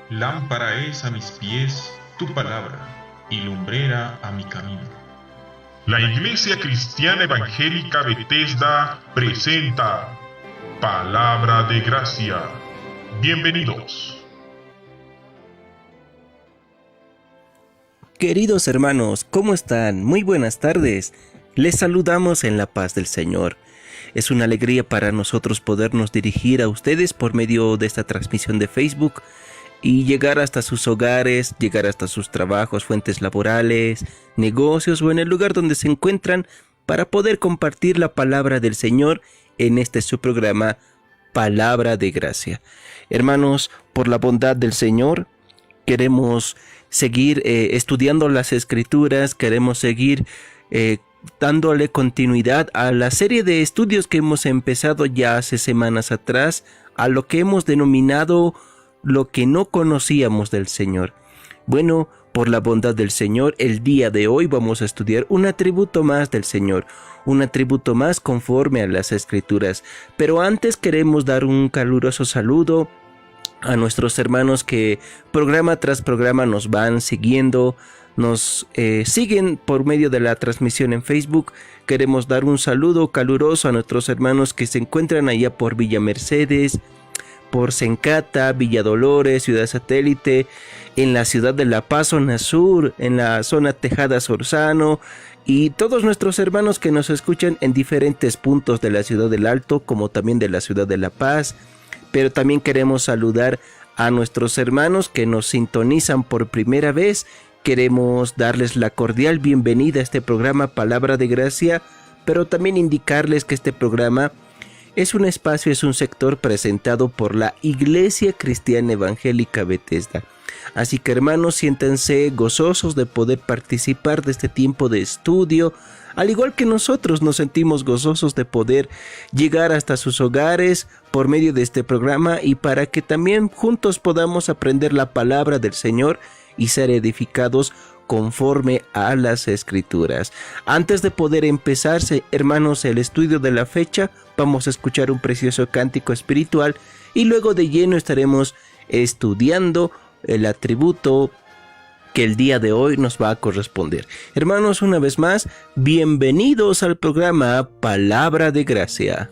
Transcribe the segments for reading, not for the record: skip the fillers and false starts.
Lámpara es a mis pies tu palabra, y lumbrera a mi camino. La Iglesia Cristiana Evangélica Bethesda presenta Palabra de Gracia. Bienvenidos. Queridos hermanos, ¿cómo están? Muy buenas tardes. Les saludamos en la paz del Señor. Es una alegría para nosotros podernos dirigir a ustedes por medio de esta transmisión de Facebook y llegar hasta sus hogares, llegar hasta sus trabajos, fuentes laborales, negocios o en el lugar donde se encuentran para poder compartir la palabra del Señor en este su programa Palabra de Gracia. Hermanos, por la bondad del Señor, queremos seguir estudiando las Escrituras, queremos seguir dándole continuidad a la serie de estudios que hemos empezado ya hace semanas atrás, a lo que hemos denominado lo que no conocíamos del Señor. Bueno, por la bondad del Señor, el día de hoy vamos a estudiar un atributo más del Señor, un atributo más conforme a las Escrituras. Pero antes queremos dar un caluroso saludo a nuestros hermanos que programa tras programa nos van siguiendo, nos siguen por medio de la transmisión en Facebook. Queremos dar un saludo caluroso a nuestros hermanos que se encuentran allá por Villa Mercedes, por Sencata, Villa Dolores, Ciudad Satélite, en la ciudad de La Paz, zona sur, en la zona Tejada Sorzano, y todos nuestros hermanos que nos escuchan en diferentes puntos de la ciudad del Alto, como también de la ciudad de La Paz. Pero también queremos saludar a nuestros hermanos que nos sintonizan por primera vez. Queremos darles la cordial bienvenida a este programa Palabra de Gracia, pero también indicarles que este programa es un espacio, es un sector presentado por la Iglesia Cristiana Evangélica Bethesda. Así que hermanos, siéntanse gozosos de poder participar de este tiempo de estudio, al igual que nosotros nos sentimos gozosos de poder llegar hasta sus hogares por medio de este programa y para que también juntos podamos aprender la palabra del Señor y ser edificados conforme a las Escrituras. Antes de poder empezarse, hermanos, el estudio de la fecha, vamos a escuchar un precioso cántico espiritual y luego de lleno estaremos estudiando el atributo que el día de hoy nos va a corresponder. Hermanos, una vez más, bienvenidos al programa Palabra de Gracia.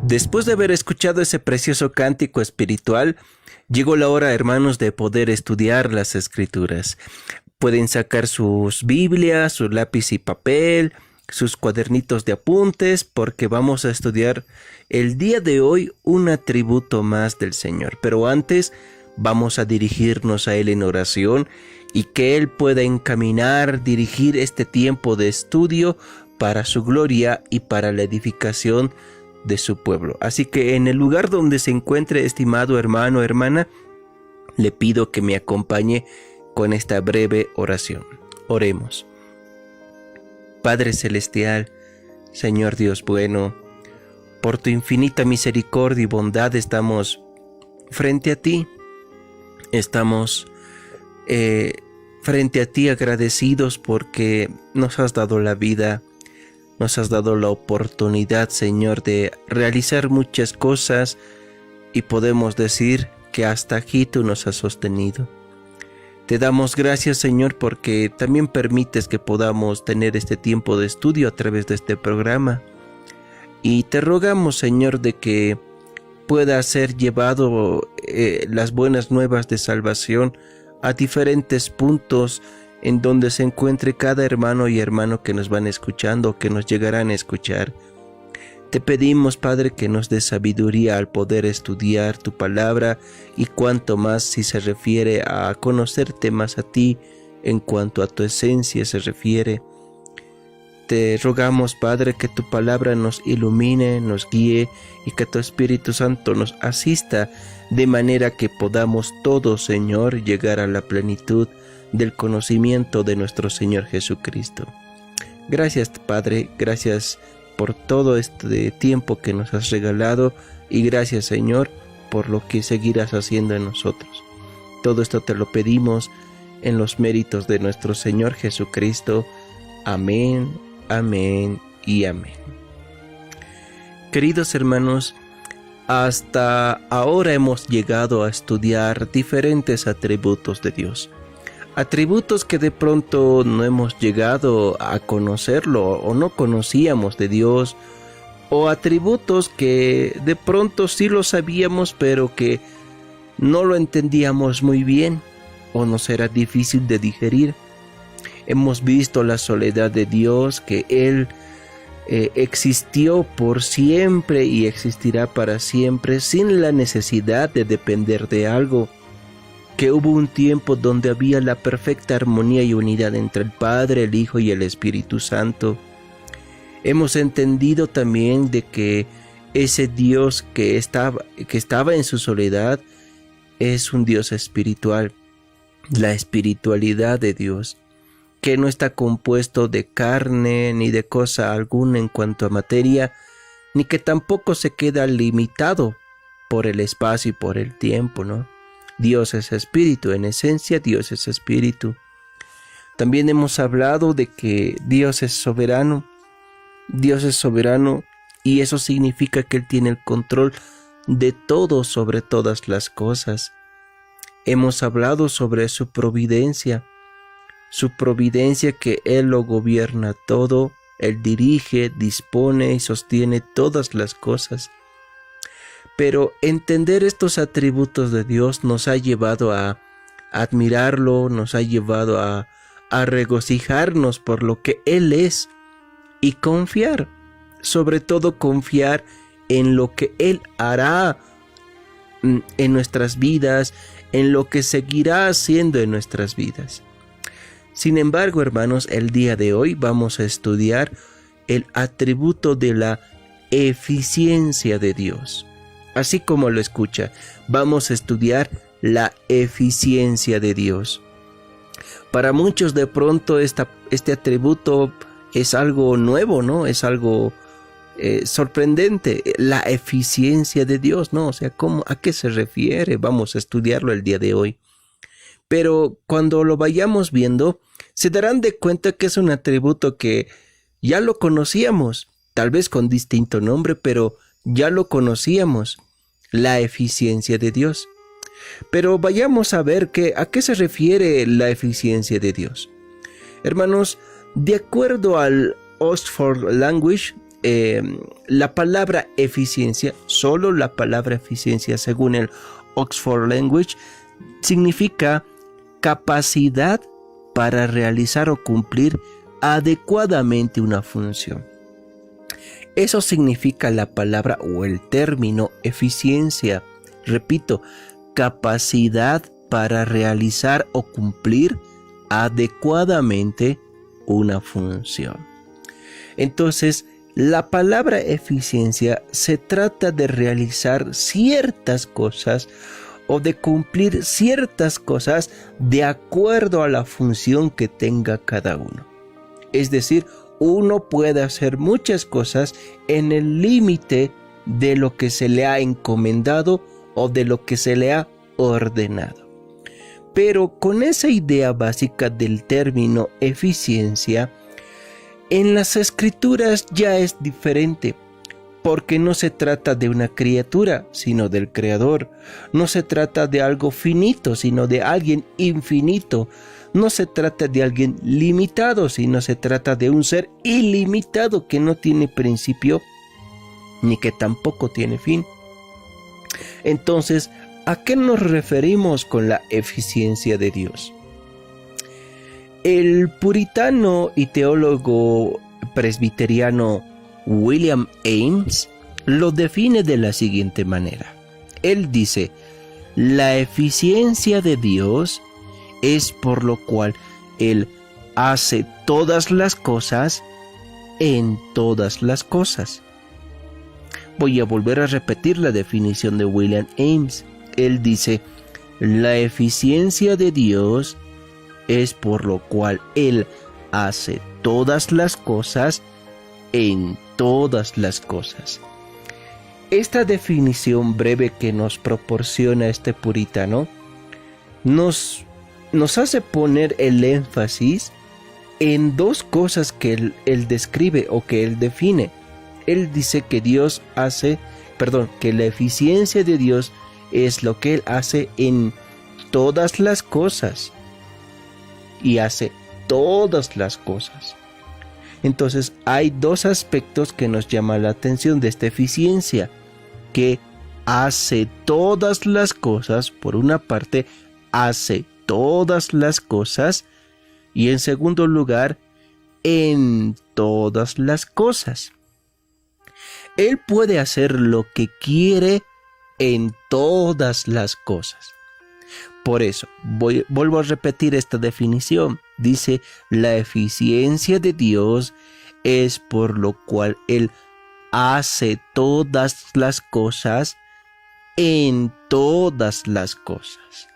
Después de haber escuchado ese precioso cántico espiritual, Llegó la hora, hermanos, de poder estudiar las Escrituras. Pueden sacar sus Biblias, su lápiz y papel, sus cuadernitos de apuntes, porque vamos a estudiar el día de hoy un atributo más del Señor. Pero antes vamos a dirigirnos a Él en oración y que Él pueda encaminar, dirigir este tiempo de estudio para su gloria y para la edificación de su pueblo. Así que en el lugar donde se encuentre, estimado hermano o hermana, le pido que me acompañe con esta breve oración. Oremos. Padre Celestial, Señor Dios bueno, por tu infinita misericordia y bondad estamos frente a ti. Estamos frente a ti agradecidos porque nos has dado la vida, nos has dado la oportunidad, Señor, de realizar muchas cosas y podemos decir que hasta aquí tú nos has sostenido. Te damos gracias, Señor, porque también permites que podamos tener este tiempo de estudio a través de este programa. Y te rogamos, Señor, de que pueda ser llevado las buenas nuevas de salvación a diferentes puntos en donde se encuentre cada hermano y hermano que nos van escuchando, que nos llegarán a escuchar. Te pedimos, Padre, que nos des sabiduría al poder estudiar tu palabra y cuanto más si se refiere a conocerte más a ti en cuanto a tu esencia se refiere. Te rogamos, Padre, que tu palabra nos ilumine, nos guíe y que tu Espíritu Santo nos asista de manera que podamos todos, Señor, llegar a la plenitud del conocimiento de nuestro Señor Jesucristo. Gracias, Padre, gracias por todo este tiempo que nos has regalado y gracias, Señor, por lo que seguirás haciendo en nosotros. Todo esto te lo pedimos en los méritos de nuestro Señor Jesucristo. Amén, amén y amén. Queridos hermanos, hasta ahora hemos llegado a estudiar diferentes atributos de Dios. Atributos que de pronto no hemos llegado a conocerlo o no conocíamos de Dios, o atributos que de pronto sí lo sabíamos pero que no lo entendíamos muy bien o nos era difícil de digerir. Hemos visto la soledad de Dios, que Él existió por siempre y existirá para siempre sin la necesidad de depender de algo, que hubo un tiempo donde había la perfecta armonía y unidad entre el Padre, el Hijo y el Espíritu Santo. Hemos entendido también de que ese Dios que estaba en su soledad es un Dios espiritual, la espiritualidad de Dios, que no está compuesto de carne ni de cosa alguna en cuanto a materia, ni que tampoco se queda limitado por el espacio y por el tiempo, ¿no? Dios es espíritu, en esencia Dios es espíritu. También hemos hablado de que Dios es soberano y eso significa que Él tiene el control de todo sobre todas las cosas. Hemos hablado sobre su providencia que Él lo gobierna todo, Él dirige, dispone y sostiene todas las cosas. Pero entender estos atributos de Dios nos ha llevado a admirarlo, nos ha llevado a regocijarnos por lo que Él es y confiar, sobre todo confiar en lo que Él hará en nuestras vidas, en lo que seguirá haciendo en nuestras vidas. Sin embargo, hermanos, el día de hoy vamos a estudiar el atributo de la eficiencia de Dios. Así como lo escucha, vamos a estudiar la eficiencia de Dios. Para muchos de pronto este atributo es algo nuevo, ¿no? Es algo sorprendente. La eficiencia de Dios, ¿no? O sea, ¿a qué se refiere? Vamos a estudiarlo el día de hoy. Pero cuando lo vayamos viendo, se darán de cuenta que es un atributo que ya lo conocíamos, tal vez con distinto nombre, pero ya lo conocíamos. La eficiencia de Dios. Pero vayamos a ver a qué se refiere la eficiencia de Dios. Hermanos, de acuerdo al Oxford Language, la palabra eficiencia, solo la palabra eficiencia según el Oxford Language, significa capacidad para realizar o cumplir adecuadamente una función. Eso significa la palabra o el término eficiencia. Repito, capacidad para realizar o cumplir adecuadamente una función. Entonces, la palabra eficiencia se trata de realizar ciertas cosas o de cumplir ciertas cosas de acuerdo a la función que tenga cada uno. Es decir, uno puede hacer muchas cosas en el límite de lo que se le ha encomendado o de lo que se le ha ordenado. Pero con esa idea básica del término eficiencia, en las escrituras ya es diferente, porque no se trata de una criatura, sino del Creador. No se trata de algo finito, sino de alguien infinito. No se trata de alguien limitado, sino se trata de un ser ilimitado que no tiene principio, ni que tampoco tiene fin. Entonces, ¿a qué nos referimos con la eficiencia de Dios? El puritano y teólogo presbiteriano William Ames lo define de la siguiente manera. Él dice: la eficiencia de Dios es por lo cual Él hace todas las cosas en todas las cosas. Voy a volver a repetir la definición de William Ames. Él dice: la eficiencia de Dios es por lo cual Él hace todas las cosas en todas las cosas. Esta definición breve que nos proporciona este puritano nos hace poner el énfasis en dos cosas que él describe o que él define. Él dice que que la eficiencia de Dios es lo que Él hace en todas las cosas y hace todas las cosas. Entonces hay dos aspectos que nos llaman la atención de esta eficiencia, que hace todas las cosas. Por una parte, hace todas las cosas, y en segundo lugar, en todas las cosas. Él puede hacer lo que quiere en todas las cosas. Por eso, vuelvo a repetir esta definición. Dice: la eficiencia de Dios es por lo cual Él hace todas las cosas en todas las cosas.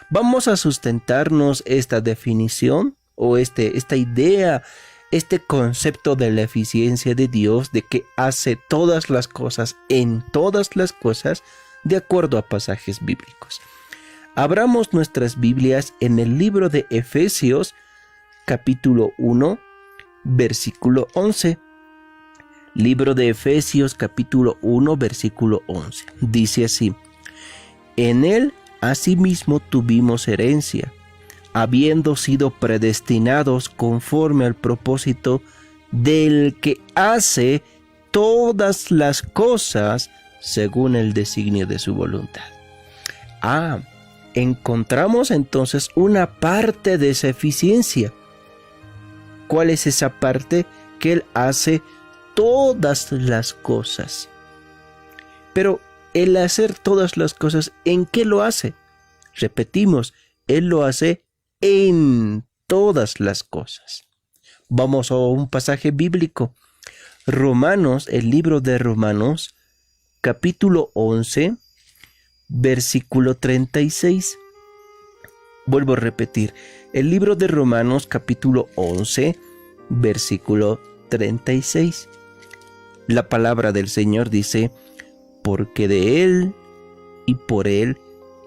Vamos a sustentarnos esta definición o esta idea, este concepto de la eficiencia de Dios, de que hace todas las cosas en todas las cosas, de acuerdo a pasajes bíblicos. Abramos nuestras Biblias en el libro de Efesios, capítulo 1, versículo 11. Libro de Efesios, capítulo 1, versículo 11. Dice así: en él asimismo tuvimos herencia, habiendo sido predestinados conforme al propósito del que hace todas las cosas según el designio de su voluntad. Encontramos entonces una parte de esa eficiencia. ¿Cuál es esa parte? Que Él hace todas las cosas. Pero el hacer todas las cosas, ¿en qué lo hace? Repetimos, Él lo hace en todas las cosas. Vamos a un pasaje bíblico. Romanos, el libro de Romanos, capítulo 11, versículo 36. Vuelvo a repetir, el libro de Romanos, capítulo 11, versículo 36. La palabra del Señor dice: porque de Él, y por Él,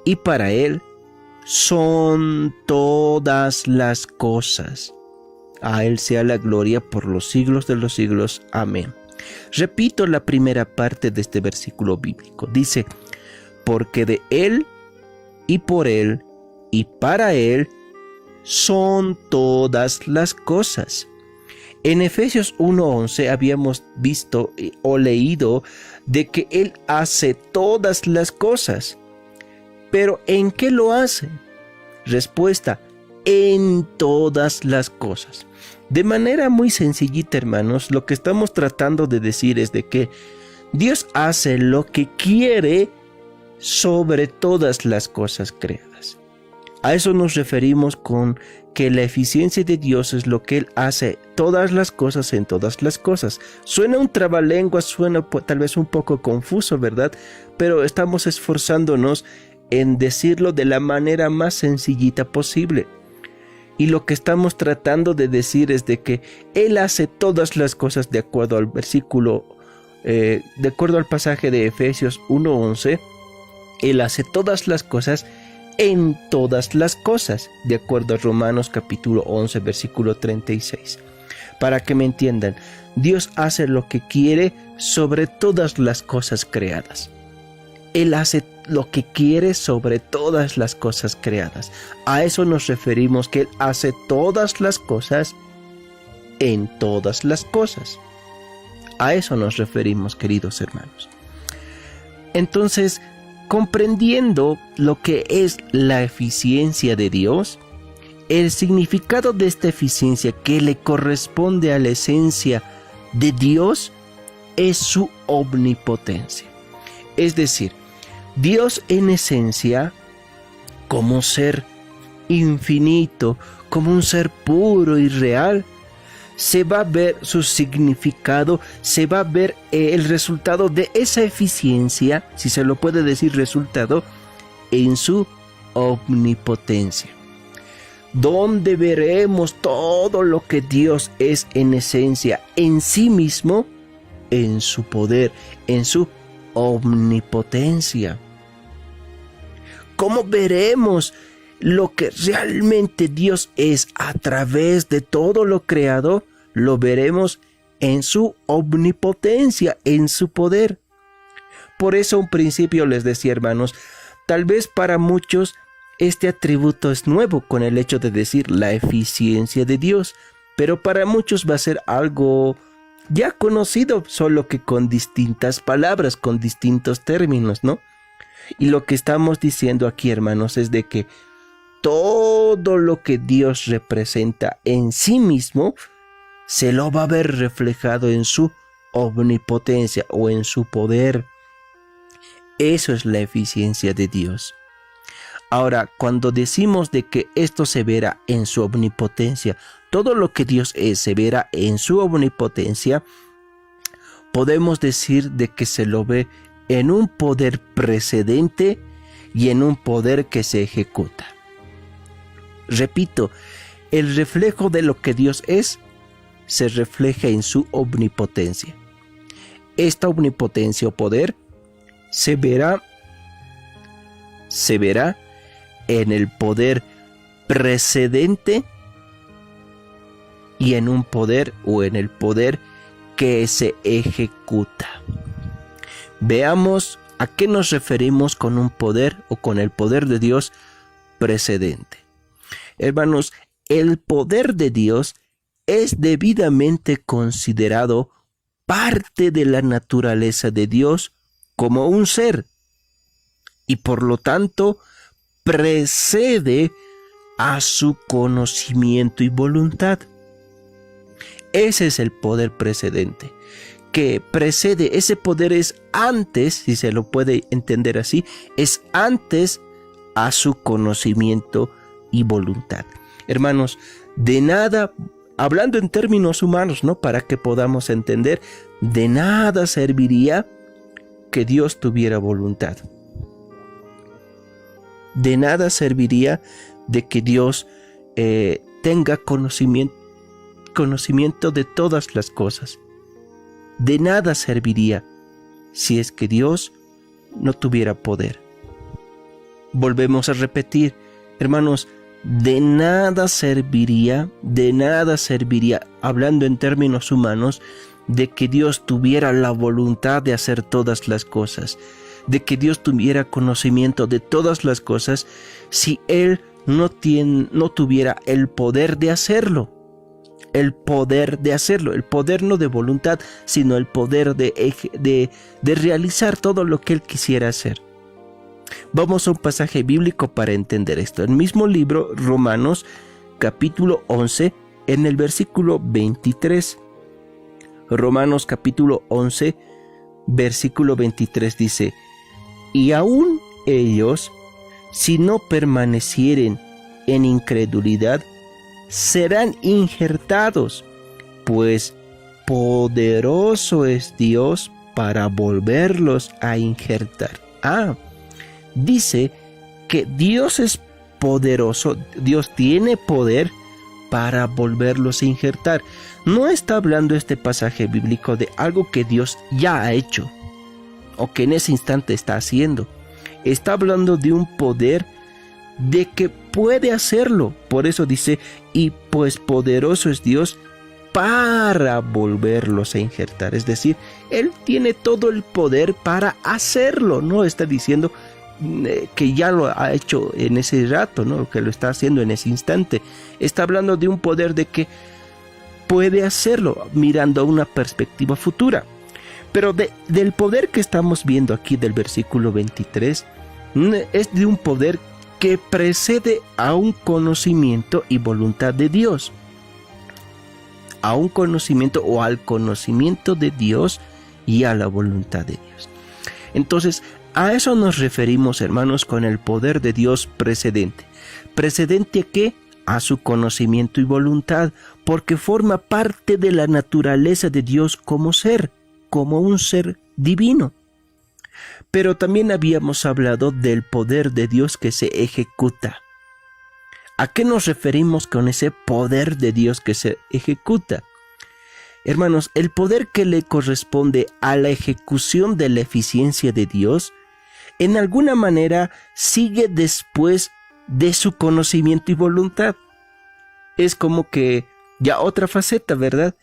y para Él, son todas las cosas. A Él sea la gloria por los siglos de los siglos. Amén. Repito la primera parte de este versículo bíblico. Dice: porque de Él, y por Él, y para Él, son todas las cosas. En Efesios 1:11 habíamos visto o leído de que Él hace todas las cosas. ¿Pero en qué lo hace? Respuesta: en todas las cosas. De manera muy sencillita, hermanos, lo que estamos tratando de decir es de que Dios hace lo que quiere sobre todas las cosas creadas. A eso nos referimos con que la eficiencia de Dios es lo que Él hace todas las cosas en todas las cosas. Suena un trabalenguas, suena tal vez un poco confuso, ¿verdad? Pero estamos esforzándonos en decirlo de la manera más sencillita posible. Y lo que estamos tratando de decir es de que Él hace todas las cosas de acuerdo al versículo, de acuerdo al pasaje de Efesios 1:11, Él hace todas las cosas en todas las cosas, de acuerdo a Romanos capítulo 11, versículo 36. Para que me entiendan, Dios hace lo que quiere sobre todas las cosas creadas. Él hace lo que quiere sobre todas las cosas creadas. A eso nos referimos, que Él hace todas las cosas en todas las cosas. A eso nos referimos, queridos hermanos. Entonces, comprendiendo lo que es la eficiencia de Dios, el significado de esta eficiencia que le corresponde a la esencia de Dios es su omnipotencia. Es decir, Dios en esencia, como ser infinito, como un ser puro y real, se va a ver su significado, se va a ver el resultado de esa eficiencia, si se lo puede decir resultado, en su omnipotencia. Donde veremos todo lo que Dios es en esencia, en sí mismo, en su poder, en su omnipotencia. ¿Cómo veremos lo que realmente Dios es a través de todo lo creado? Lo veremos en su omnipotencia, en su poder. Por eso un principio les decía, hermanos, tal vez para muchos este atributo es nuevo con el hecho de decir la eficiencia de Dios, pero para muchos va a ser algo ya conocido, solo que con distintas palabras, con distintos términos, ¿no? Y lo que estamos diciendo aquí, hermanos, es de que todo lo que Dios representa en sí mismo se lo va a ver reflejado en su omnipotencia o en su poder. Eso es la eficiencia de Dios. Ahora, cuando decimos de que esto se verá en su omnipotencia, todo lo que Dios es se verá en su omnipotencia, podemos decir de que se lo ve en un poder precedente y en un poder que se ejecuta. Repito, el reflejo de lo que Dios es se refleja en su omnipotencia. Esta omnipotencia o poder se verá en el poder precedente y en un poder o en el poder que se ejecuta. Veamos a qué nos referimos con un poder o con el poder de Dios precedente. Hermanos, el poder de Dios es debidamente considerado parte de la naturaleza de Dios como un ser y por lo tanto precede a su conocimiento y voluntad. Ese es el poder precedente, que precede, ese poder es antes, si se lo puede entender así, es antes a su conocimiento y voluntad. Hermanos, de nada, hablando en términos humanos, ¿no? Para que podamos entender, de nada serviría que Dios tuviera voluntad. De nada serviría de que Dios tenga conocimiento de todas las cosas. De nada serviría si es que Dios no tuviera poder. Volvemos a repetir, hermanos, de nada serviría, hablando en términos humanos, de que Dios tuviera la voluntad de hacer todas las cosas, de que Dios tuviera conocimiento de todas las cosas, si Él no tuviera el poder de hacerlo. El poder no de voluntad, sino el poder de realizar todo lo que Él quisiera hacer. Vamos a un pasaje bíblico para entender esto. El mismo libro, Romanos, capítulo 11, en el versículo 23. Romanos capítulo 11, versículo 23 dice: y aún ellos, si no permanecieren en incredulidad, serán injertados, pues poderoso es Dios para volverlos a injertar. Dice que Dios es poderoso, Dios tiene poder para volverlos a injertar. No está hablando este pasaje bíblico de algo que Dios ya ha hecho o que en ese instante está haciendo. Está hablando de un poder de que puede hacerlo. Por eso dice, y pues poderoso es Dios para volverlos a injertar. Es decir, Él tiene todo el poder para hacerlo. No está diciendo que ya lo ha hecho en ese rato, ¿no? Que lo está haciendo en ese instante. Está hablando de un poder de que puede hacerlo, mirando a una perspectiva futura. Pero del poder que estamos viendo aquí del versículo 23, es de un poder que precede a un conocimiento y voluntad de Dios. A un conocimiento o al conocimiento de Dios y a la voluntad de Dios. Entonces, a eso nos referimos, hermanos, con el poder de Dios precedente. ¿Precedente a qué? A su conocimiento y voluntad, porque forma parte de la naturaleza de Dios como ser, como un ser divino. Pero también habíamos hablado del poder de Dios que se ejecuta. ¿A qué nos referimos con ese poder de Dios que se ejecuta? Hermanos, el poder que le corresponde a la ejecución de la eficiencia de Dios, en alguna manera sigue después de su conocimiento y voluntad. Es como que ya otra faceta, ¿verdad?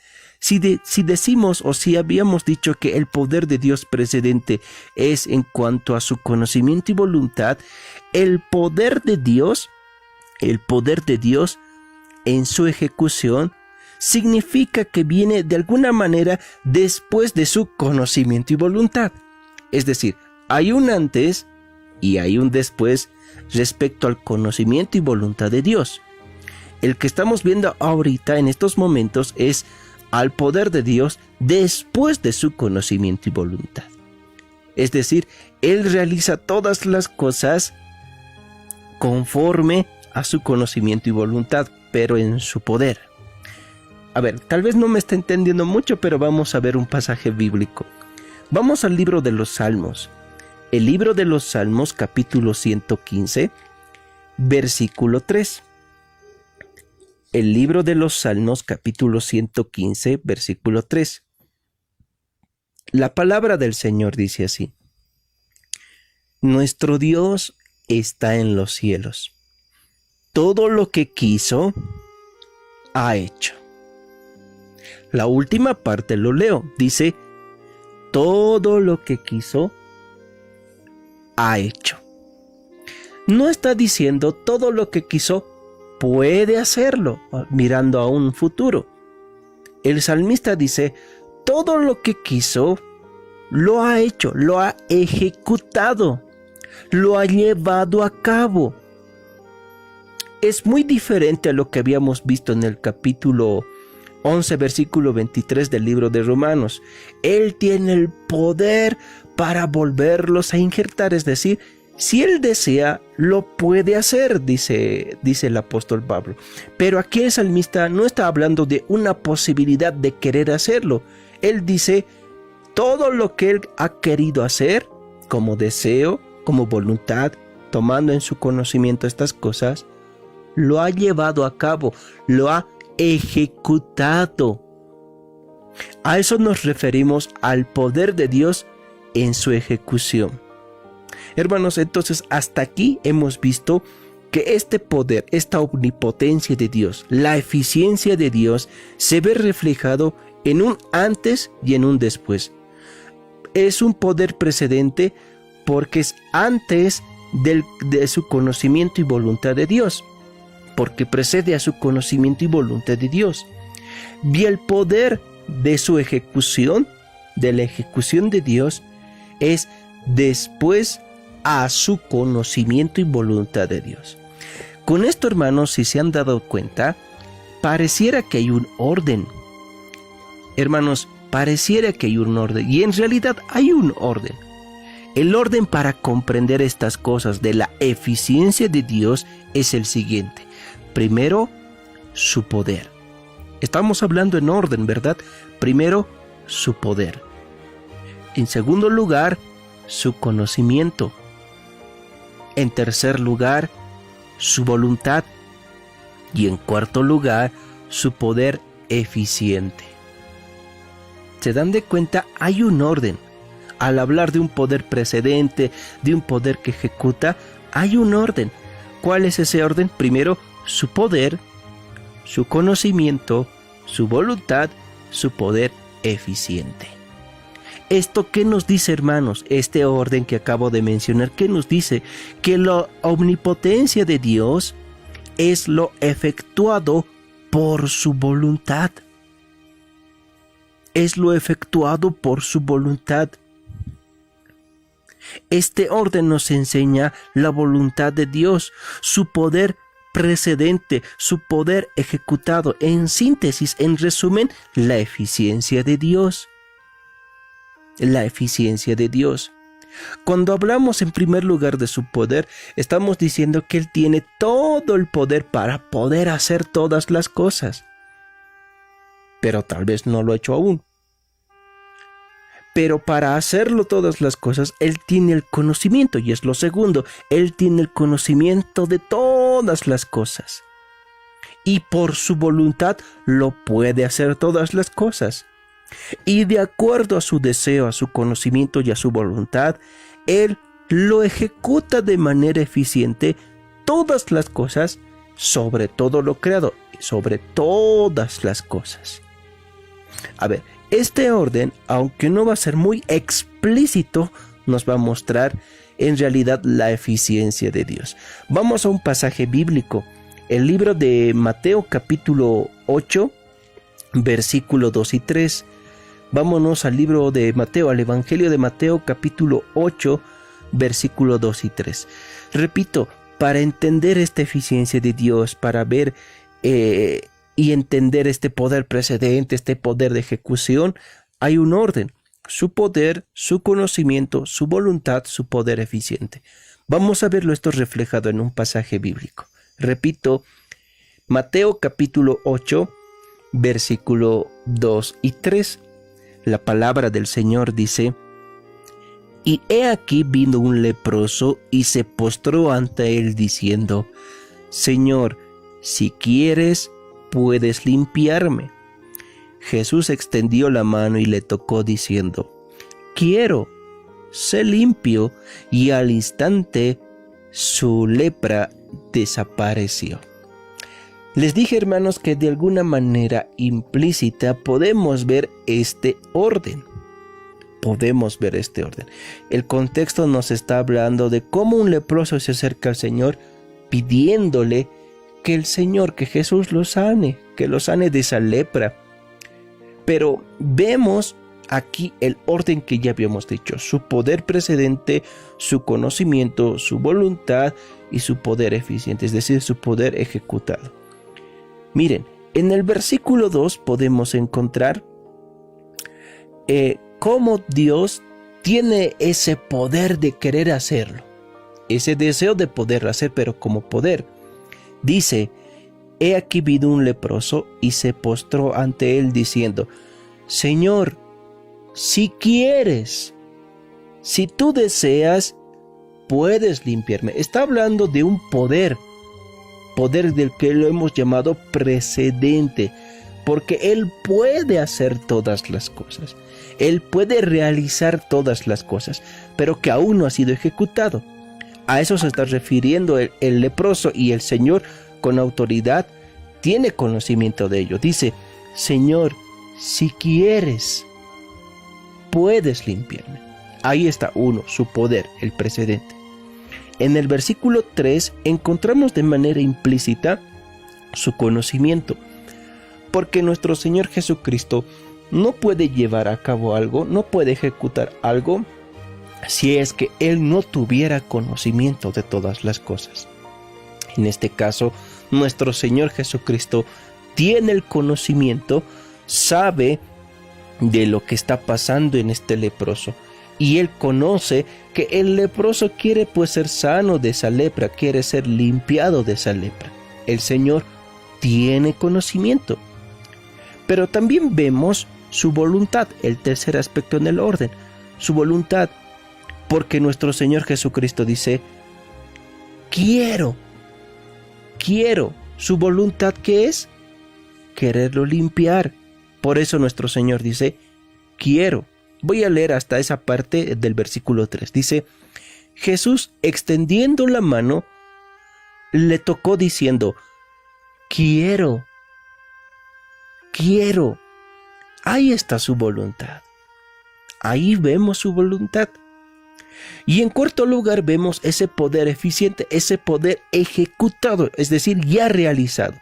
Si decimos o si habíamos dicho que el poder de Dios precedente es en cuanto a su conocimiento y voluntad, el poder de Dios en su ejecución significa que viene de alguna manera después de su conocimiento y voluntad. Es decir, hay un antes y hay un después respecto al conocimiento y voluntad de Dios. El que estamos viendo ahorita en estos momentos es al poder de Dios después de su conocimiento y voluntad. Es decir, Él realiza todas las cosas conforme a su conocimiento y voluntad, pero en su poder. A ver, tal vez no me esté entendiendo mucho, pero vamos a ver un pasaje bíblico. Vamos al libro de los Salmos. El libro de los Salmos, capítulo 115, versículo 3. El libro de los Salmos, capítulo 115, versículo 3. La palabra del Señor dice así: nuestro Dios está en los cielos. Todo lo que quiso, ha hecho. La última parte lo leo. Dice, todo lo que quiso, ha hecho. No está diciendo todo lo que quiso, puede hacerlo, mirando a un futuro. El salmista dice, todo lo que quiso, lo ha hecho, lo ha ejecutado, lo ha llevado a cabo. Es muy diferente a lo que habíamos visto en el capítulo 11, versículo 23 del libro de Romanos. Él tiene el poder para volverlos a injertar, es decir, si Él desea, lo puede hacer, dice el apóstol Pablo. Pero aquí el salmista no está hablando de una posibilidad de querer hacerlo. Él dice, todo lo que Él ha querido hacer, como deseo, como voluntad, tomando en su conocimiento estas cosas, lo ha llevado a cabo, lo ha ejecutado. A eso nos referimos al poder de Dios en su ejecución. Hermanos, entonces hasta aquí hemos visto que este poder, esta omnipotencia de Dios, la eficiencia de Dios, se ve reflejado en un antes y en un después. Es un poder precedente porque es antes de su conocimiento y voluntad de Dios, porque precede a su conocimiento y voluntad de Dios. Y el poder de su ejecución, de la ejecución de Dios, es después a su conocimiento y voluntad de Dios. Con esto, hermanos, si se han dado cuenta, pareciera que hay un orden. Hermanos, pareciera que hay un orden, y en realidad hay un orden. El orden para comprender estas cosas de la eficiencia de Dios es el siguiente. Primero, su poder. Estamos hablando en orden, ¿verdad? Primero, su poder. En segundo lugar, su conocimiento. En tercer lugar, su voluntad. Y en cuarto lugar, su poder eficiente. ¿Se dan de cuenta? Hay un orden. Al hablar de un poder precedente, de un poder que ejecuta, hay un orden. ¿Cuál es ese orden? Primero, su poder, su conocimiento, su voluntad, su poder eficiente. ¿Esto qué nos dice, hermanos? Este orden que acabo de mencionar, ¿qué nos dice? Que la omnipotencia de Dios es lo efectuado por su voluntad. Es lo efectuado por su voluntad. Este orden nos enseña la voluntad de Dios, su poder precedente, su poder ejecutado. En síntesis, en resumen, la eficiencia de Dios. La eficiencia de Dios. Cuando hablamos en primer lugar de su poder, estamos diciendo que Él tiene todo el poder para poder hacer todas las cosas. Pero tal vez no lo ha hecho aún. Pero para hacerlo todas las cosas, Él tiene el conocimiento, y es lo segundo. Él tiene el conocimiento de todas las cosas. Y por su voluntad lo puede hacer todas las cosas. Y de acuerdo a su deseo, a su conocimiento y a su voluntad, Él lo ejecuta de manera eficiente todas las cosas, sobre todo lo creado, sobre todas las cosas. A ver, este orden, aunque no va a ser muy explícito, nos va a mostrar en realidad la eficiencia de Dios. Vamos a un pasaje bíblico, el libro de Mateo capítulo 8, versículo 2 y 3. Vámonos al libro de Mateo, al Evangelio de Mateo capítulo 8, versículo 2 y 3. Repito, para entender esta eficiencia de Dios, para ver y entender este poder precedente, este poder de ejecución, hay un orden. Su poder, su conocimiento, su voluntad, su poder eficiente. Vamos a verlo esto reflejado en un pasaje bíblico. Repito, Mateo capítulo 8, versículo 2 y 3. La palabra del Señor dice: Y he aquí vino un leproso y se postró ante él diciendo: Señor, si quieres, puedes limpiarme. Jesús extendió la mano y le tocó diciendo: Quiero, sé limpio. Y al instante su lepra desapareció. Les dije, hermanos, que de alguna manera implícita podemos ver este orden. Podemos ver este orden. El contexto nos está hablando de cómo un leproso se acerca al Señor pidiéndole que el Señor, que Jesús lo sane, que lo sane de esa lepra. Pero vemos aquí el orden que ya habíamos dicho: su poder precedente, su conocimiento, su voluntad y su poder eficiente, es decir, su poder ejecutado. Miren, en el versículo 2 podemos encontrar cómo Dios tiene ese poder de querer hacerlo, ese deseo de poder hacer, pero como poder. Dice: He aquí vino un leproso y se postró ante él diciendo: Señor, si quieres, si tú deseas, puedes limpiarme. Está hablando de un poder del que lo hemos llamado precedente, porque Él puede hacer todas las cosas. Él puede realizar todas las cosas, pero que aún no ha sido ejecutado. A eso se está refiriendo el leproso, y el Señor con autoridad tiene conocimiento de ello. Dice: Señor, si quieres, puedes limpiarme. Ahí está uno, su poder, el precedente. En el versículo 3 encontramos de manera implícita su conocimiento, porque nuestro Señor Jesucristo no puede llevar a cabo algo, no puede ejecutar algo si es que él no tuviera conocimiento de todas las cosas. En este caso, nuestro Señor Jesucristo tiene el conocimiento, sabe de lo que está pasando en este leproso. Y él conoce que el leproso quiere pues ser sano de esa lepra, quiere ser limpiado de esa lepra. El Señor tiene conocimiento. Pero también vemos su voluntad, el tercer aspecto en el orden, su voluntad. Porque nuestro Señor Jesucristo dice, quiero. ¿Su voluntad qué es? Quererlo limpiar. Por eso nuestro Señor dice, quiero. Voy a leer hasta esa parte del versículo 3. Dice, Jesús, extendiendo la mano, le tocó diciendo, quiero. Ahí está su voluntad. Ahí vemos su voluntad. Y en cuarto lugar vemos ese poder eficiente, ese poder ejecutado, es decir, ya realizado.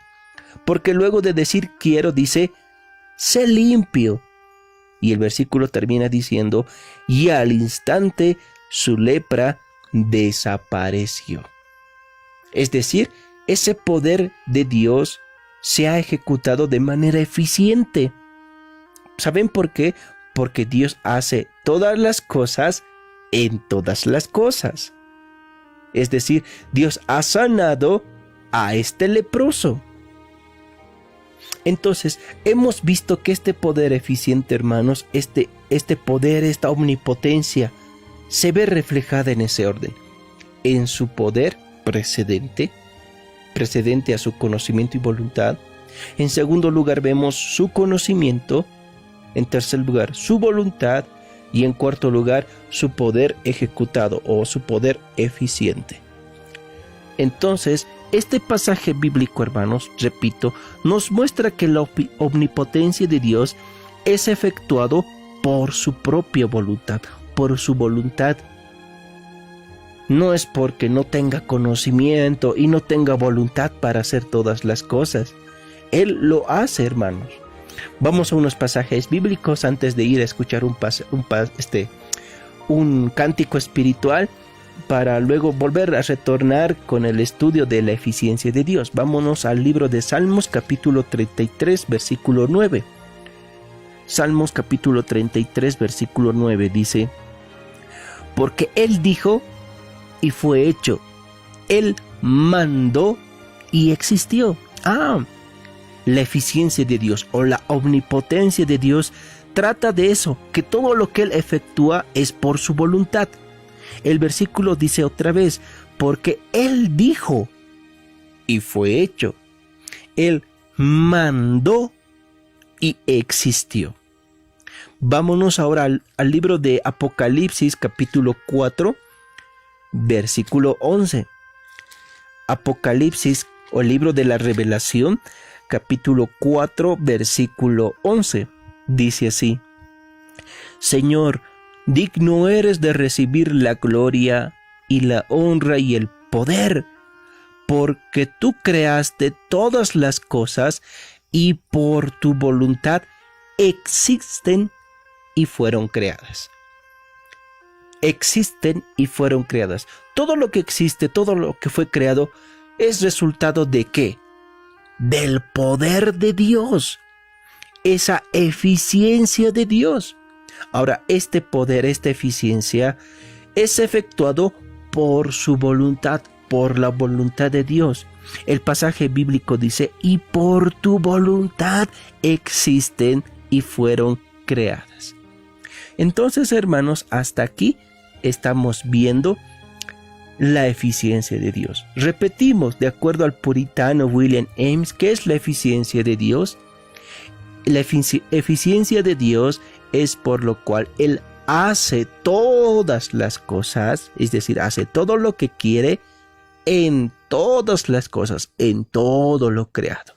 Porque luego de decir quiero, dice, sé limpio. Y el versículo termina diciendo, y al instante su lepra desapareció. Es decir, ese poder de Dios se ha ejecutado de manera eficiente. ¿Saben por qué? Porque Dios hace todas las cosas en todas las cosas. Es decir, Dios ha sanado a este leproso. Entonces, hemos visto que este poder eficiente, hermanos, este poder, esta omnipotencia, se ve reflejada en ese orden. En su poder precedente a su conocimiento y voluntad. En segundo lugar, vemos su conocimiento. En tercer lugar, su voluntad. Y en cuarto lugar, su poder ejecutado o su poder eficiente. Entonces, este pasaje bíblico, hermanos, repito, nos muestra que la omnipotencia de Dios es efectuado por su propia voluntad, por su voluntad. No es porque no tenga conocimiento y no tenga voluntad para hacer todas las cosas. Él lo hace, hermanos. Vamos a unos pasajes bíblicos antes de ir a escuchar un cántico espiritual para luego volver a retornar con el estudio de la eficiencia de Dios. Vámonos al libro de Salmos capítulo 33 versículo 9. Salmos capítulo 33 versículo 9 dice, porque Él dijo y fue hecho, Él mandó y existió. La eficiencia de Dios o la omnipotencia de Dios trata de eso, que todo lo que Él efectúa es por su voluntad. El versículo dice otra vez, porque Él dijo y fue hecho. Él mandó y existió. Vámonos ahora al libro de Apocalipsis capítulo 4, versículo 11. Apocalipsis o el libro de la Revelación capítulo 4, versículo 11, dice así, Señor, digno eres de recibir la gloria y la honra y el poder, porque tú creaste todas las cosas y por tu voluntad existen y fueron creadas. Existen y fueron creadas. Todo lo que existe, todo lo que fue creado, es resultado ¿de qué? Del poder de Dios, esa eficiencia de Dios. Ahora, este poder, esta eficiencia, es efectuado por su voluntad, por la voluntad de Dios. El pasaje bíblico dice, y por tu voluntad existen y fueron creadas. Entonces, hermanos, hasta aquí estamos viendo la eficiencia de Dios. Repetimos, de acuerdo al puritano William Ames, ¿qué es la eficiencia de Dios? La eficiencia de Dios es por lo cual Él hace todas las cosas, es decir, hace todo lo que quiere en todas las cosas, en todo lo creado.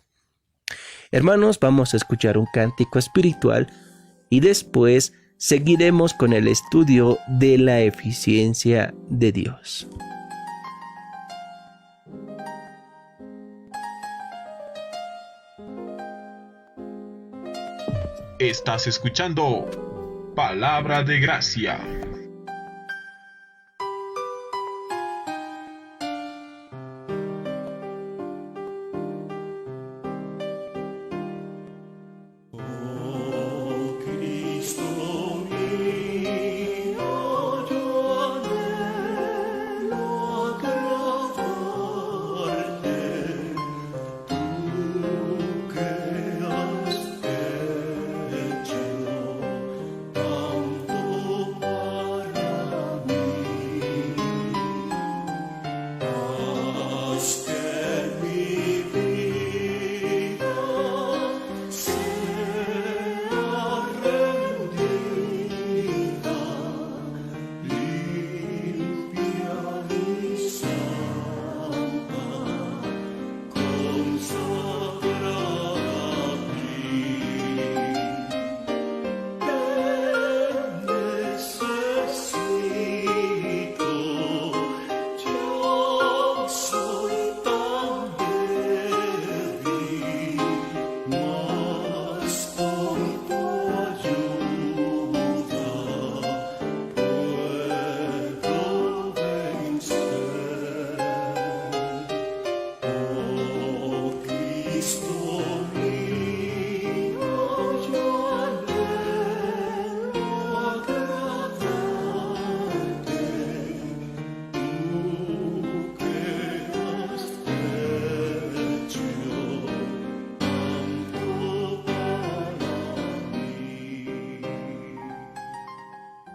Hermanos, vamos a escuchar un cántico espiritual y después seguiremos con el estudio de la eficiencia de Dios. Estás escuchando Palabra de Gracia.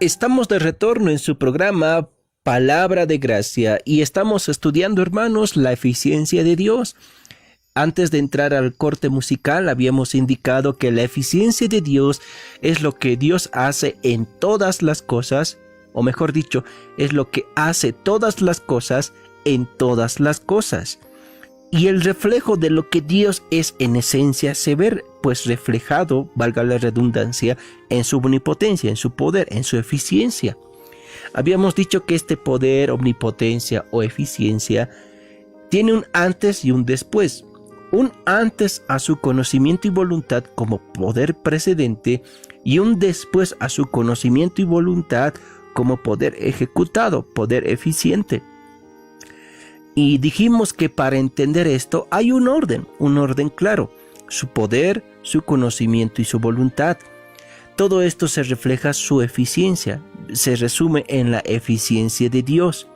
Estamos de retorno en su programa Palabra de Gracia y estamos estudiando, hermanos, la eficiencia de Dios. Antes de entrar al corte musical, habíamos indicado que la eficiencia de Dios es lo que Dios hace en todas las cosas, o mejor dicho, es lo que hace todas las cosas en todas las cosas. Y el reflejo de lo que Dios es en esencia se ve pues reflejado, valga la redundancia, en su omnipotencia, en su poder, en su eficiencia. Habíamos dicho que este poder, omnipotencia o eficiencia tiene un antes y un después. Un antes a su conocimiento y voluntad como poder precedente y un después a su conocimiento y voluntad como poder ejecutado, poder eficiente. Y dijimos que para entender esto hay un orden claro, su poder, su conocimiento y su voluntad. Todo esto se refleja su eficiencia, se resume en la eficiencia de Dios.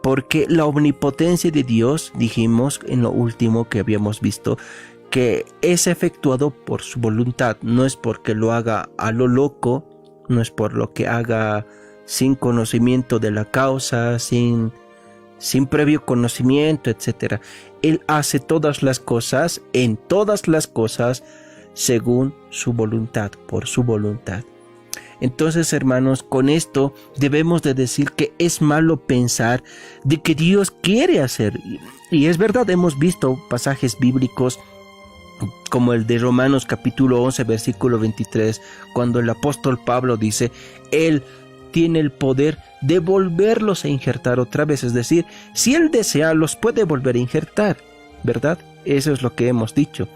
Porque la omnipotencia de Dios, dijimos en lo último que habíamos visto, que es efectuado por su voluntad, no es porque lo haga a lo loco, no es por lo que haga sin conocimiento de la causa, sin previo conocimiento, etc. Él hace todas las cosas, en todas las cosas, según su voluntad, por su voluntad. Entonces, hermanos, con esto debemos de decir que es malo pensar de que Dios quiere hacer. Y es verdad, hemos visto pasajes bíblicos como el de Romanos capítulo 11, versículo 23, cuando el apóstol Pablo dice, Él tiene el poder de volverlos a injertar otra vez. Es decir, si Él desea, los puede volver a injertar, ¿verdad? Eso es lo que hemos dicho.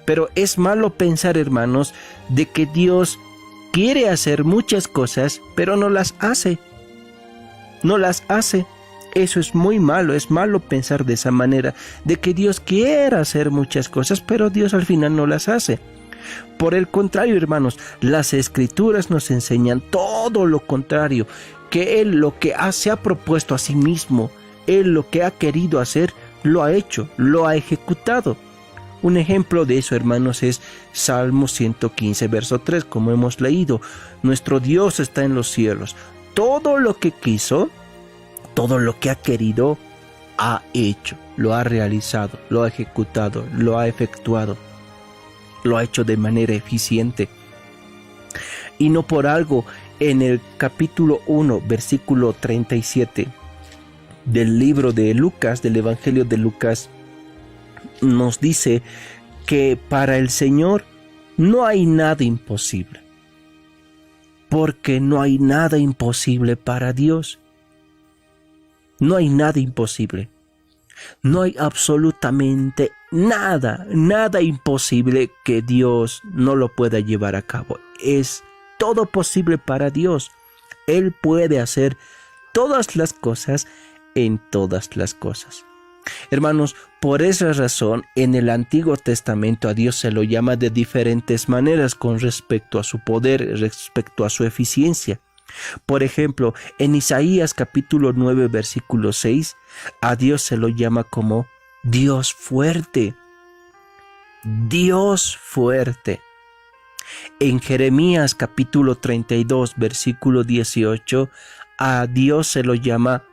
Pero es malo pensar, hermanos, de que Dios quiere hacer muchas cosas, pero no las hace. No las hace. Eso es muy malo, es malo pensar de esa manera, de que Dios quiere hacer muchas cosas, pero Dios al final no las hace. Por el contrario, hermanos, las Escrituras nos enseñan todo lo contrario, que Él lo que se ha propuesto a sí mismo, Él lo que ha querido hacer, lo ha hecho, lo ha ejecutado. Un ejemplo de eso, hermanos, es Salmo 115, verso 3, como hemos leído. Nuestro Dios está en los cielos. Todo lo que quiso, todo lo que ha querido, ha hecho, lo ha realizado, lo ha ejecutado, lo ha efectuado. Lo ha hecho de manera eficiente. Y no por algo, en el capítulo 1, versículo 37 del libro de Lucas, del Evangelio de Lucas, nos dice que para el Señor no hay nada imposible, porque no hay nada imposible para Dios. No hay nada imposible. No hay absolutamente nada imposible que Dios no lo pueda llevar a cabo. Es todo posible para Dios. Él puede hacer todas las cosas en todas las cosas. Hermanos, por esa razón, en el Antiguo Testamento a Dios se lo llama de diferentes maneras con respecto a su poder, respecto a su eficiencia. Por ejemplo, en Isaías capítulo 9, versículo 6, a Dios se lo llama como Dios fuerte. Dios fuerte. En Jeremías capítulo 32, versículo 18, a Dios se lo llama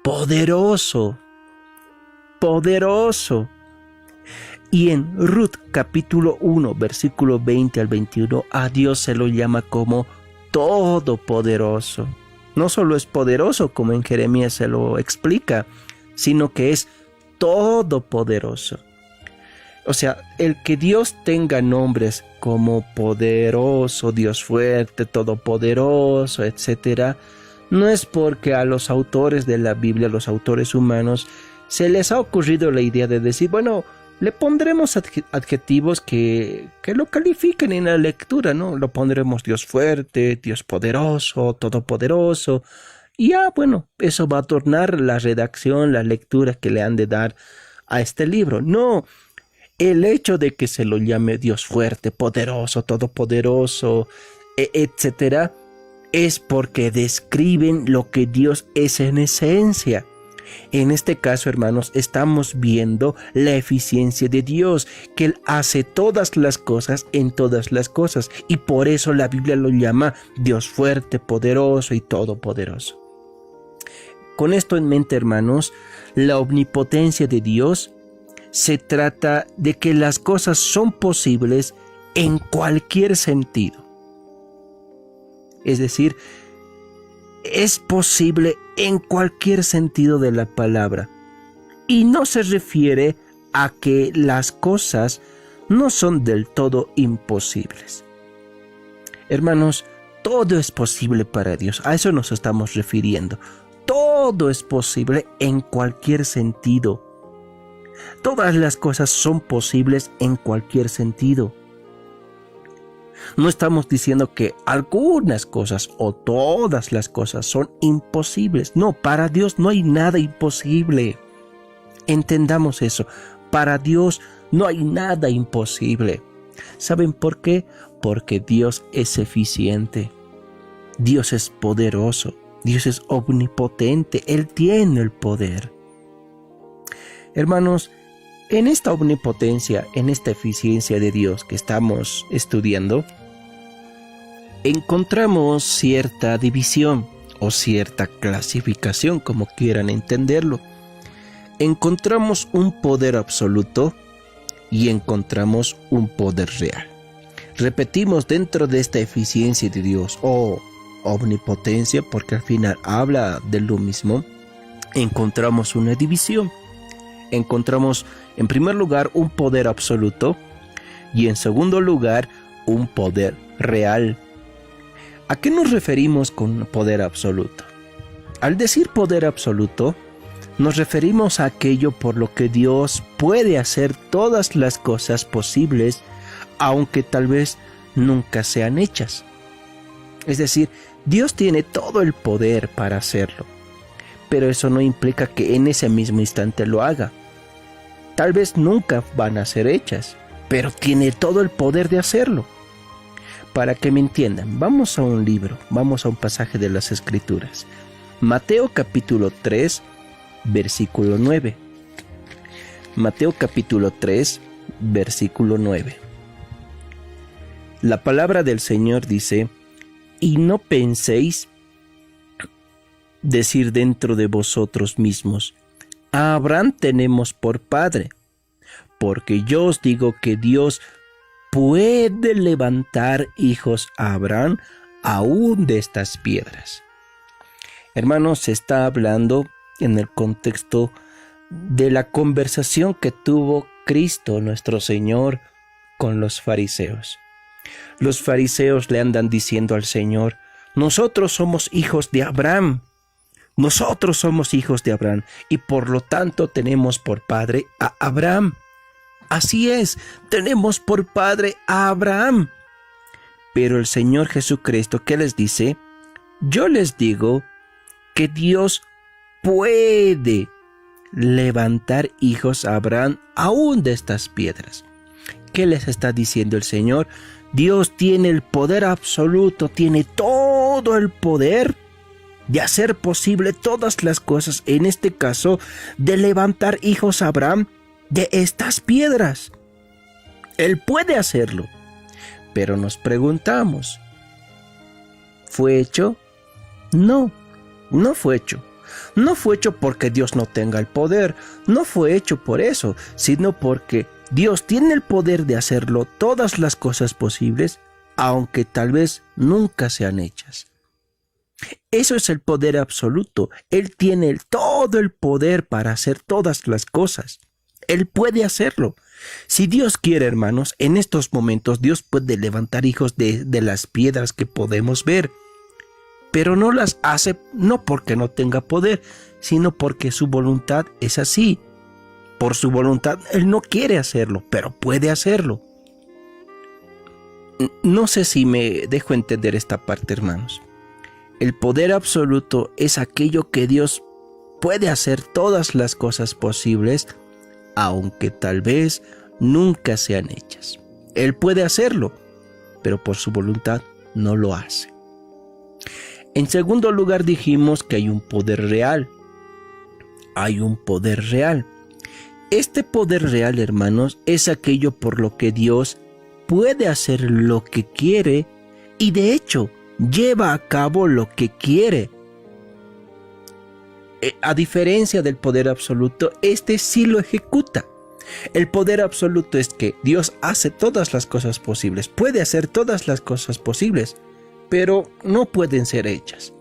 poderoso. Poderoso. Y en Ruth capítulo 1, versículo 20 al 21, a Dios se lo llama como todopoderoso. No solo es poderoso, como en Jeremías se lo explica, sino que es todopoderoso. O sea, el que Dios tenga nombres como poderoso, Dios fuerte, todopoderoso, etc., no es porque a los autores de la Biblia, los autores humanos, se les ha ocurrido la idea de decir, bueno, le pondremos adjetivos que lo califiquen en la lectura, ¿no? Lo pondremos Dios fuerte, Dios poderoso, todopoderoso. Y bueno, eso va a adornar la redacción, la lectura que le han de dar a este libro. No, el hecho de que se lo llame Dios fuerte, poderoso, todopoderoso, etcétera, es porque describen lo que Dios es en esencia. En este caso, hermanos, estamos viendo la eficiencia de Dios, que Él hace todas las cosas en todas las cosas, y por eso la Biblia lo llama Dios fuerte, poderoso y todopoderoso. Con esto en mente, hermanos, la omnipotencia de Dios se trata de que las cosas son posibles en cualquier sentido. Es decir, es posible en cualquier sentido de la palabra. Y no se refiere a que las cosas no son del todo imposibles. Hermanos, todo es posible para Dios. A eso nos estamos refiriendo. Todo es posible en cualquier sentido. Todas las cosas son posibles en cualquier sentido. No estamos diciendo que algunas cosas o todas las cosas son imposibles. No, para Dios no hay nada imposible. Entendamos eso. Para Dios no hay nada imposible. ¿Saben por qué? Porque Dios es eficiente. Dios es poderoso. Dios es omnipotente. Él tiene el poder. Hermanos, en esta omnipotencia, en esta eficiencia de Dios que estamos estudiando, encontramos cierta división o cierta clasificación, como quieran entenderlo. Encontramos un poder absoluto y encontramos un poder real. Repetimos, dentro de esta eficiencia de Dios o omnipotencia, porque al final habla de lo mismo, encontramos una división. Encontramos en primer lugar un poder absoluto y en segundo lugar un poder real. ¿A qué nos referimos con poder absoluto? Al decir poder absoluto, nos referimos a aquello por lo que Dios puede hacer todas las cosas posibles, aunque tal vez nunca sean hechas. Es decir, Dios tiene todo el poder para hacerlo, pero eso no implica que en ese mismo instante lo haga. Tal vez nunca van a ser hechas, pero tiene todo el poder de hacerlo. Para que me entiendan, vamos a un libro, vamos a un pasaje de las Escrituras. Mateo capítulo 3, versículo 9. Mateo capítulo 3, versículo 9. La palabra del Señor dice: y no penséis decir dentro de vosotros mismos: a Abraham tenemos por padre, porque yo os digo que Dios puede levantar hijos a Abraham aún de estas piedras. Hermanos, se está hablando en el contexto de la conversación que tuvo Cristo nuestro Señor con los fariseos. Los fariseos le andan diciendo al Señor: nosotros somos hijos de Abraham. Nosotros somos hijos de Abraham y por lo tanto tenemos por padre a Abraham. Así es, tenemos por padre a Abraham. Pero el Señor Jesucristo, ¿qué les dice? Yo les digo que Dios puede levantar hijos a Abraham aún de estas piedras. ¿Qué les está diciendo el Señor? Dios tiene el poder absoluto, tiene todo el poder de hacer posible todas las cosas, en este caso, de levantar hijos a Abraham de estas piedras. Él puede hacerlo, pero nos preguntamos, ¿fue hecho? No, no fue hecho. No fue hecho porque Dios no tenga el poder, no fue hecho por eso, sino porque Dios tiene el poder de hacerlo todas las cosas posibles, aunque tal vez nunca sean hechas. Eso es el poder absoluto. Él tiene todo el poder para hacer todas las cosas. Él puede hacerlo. Si Dios quiere, hermanos, en estos momentos Dios puede levantar hijos de las piedras que podemos ver. Pero no las hace no porque no tenga poder, sino porque su voluntad es así. Por su voluntad, Él no quiere hacerlo, pero puede hacerlo. No sé si me dejo entender esta parte, hermanos. El poder absoluto es aquello que Dios puede hacer todas las cosas posibles, aunque tal vez nunca sean hechas. Él puede hacerlo, pero por su voluntad no lo hace. En segundo lugar, dijimos que hay un poder real. hay un poder real. Este poder real, hermanos, es aquello por lo que Dios puede hacer lo que quiere y de hecho lleva a cabo lo que quiere. A diferencia del poder absoluto, este sí lo ejecuta. El poder absoluto es que Dios hace todas las cosas posibles, puede hacer todas las cosas posibles, pero no pueden ser hechas.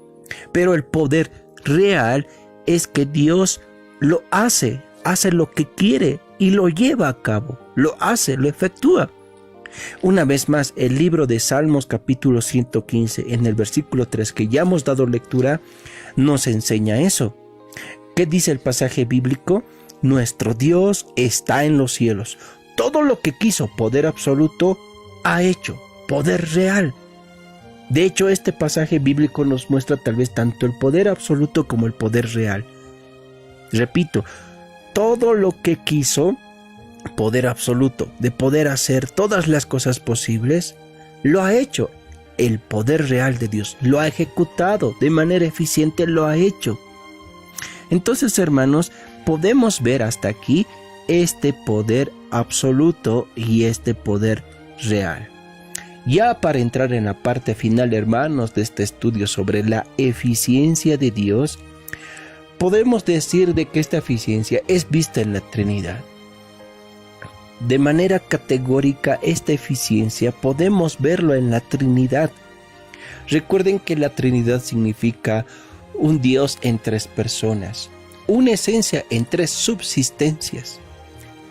Pero el poder real es que Dios lo hace lo que quiere y lo lleva a cabo, lo hace, lo efectúa. Una vez más, el libro de Salmos capítulo 115, en el versículo 3 que ya hemos dado lectura, nos enseña eso. ¿Qué dice el pasaje bíblico? Nuestro Dios está en los cielos. Todo lo que quiso, poder absoluto, ha hecho, poder real. De hecho, este pasaje bíblico nos muestra tal vez tanto el poder absoluto como el poder real. Repito, todo lo que quiso, poder absoluto, de poder hacer todas las cosas posibles, lo ha hecho. El poder real de Dios lo ha ejecutado de manera eficiente, lo ha hecho. Entonces, hermanos, podemos ver hasta aquí este poder absoluto y este poder real. Ya para entrar en la parte final, hermanos, de este estudio sobre la eficiencia de Dios, podemos decir de que esta eficiencia es vista en la Trinidad. De manera categórica, esta eficiencia podemos verlo en la Trinidad. Recuerden que la Trinidad significa un Dios en tres personas, una esencia en tres subsistencias: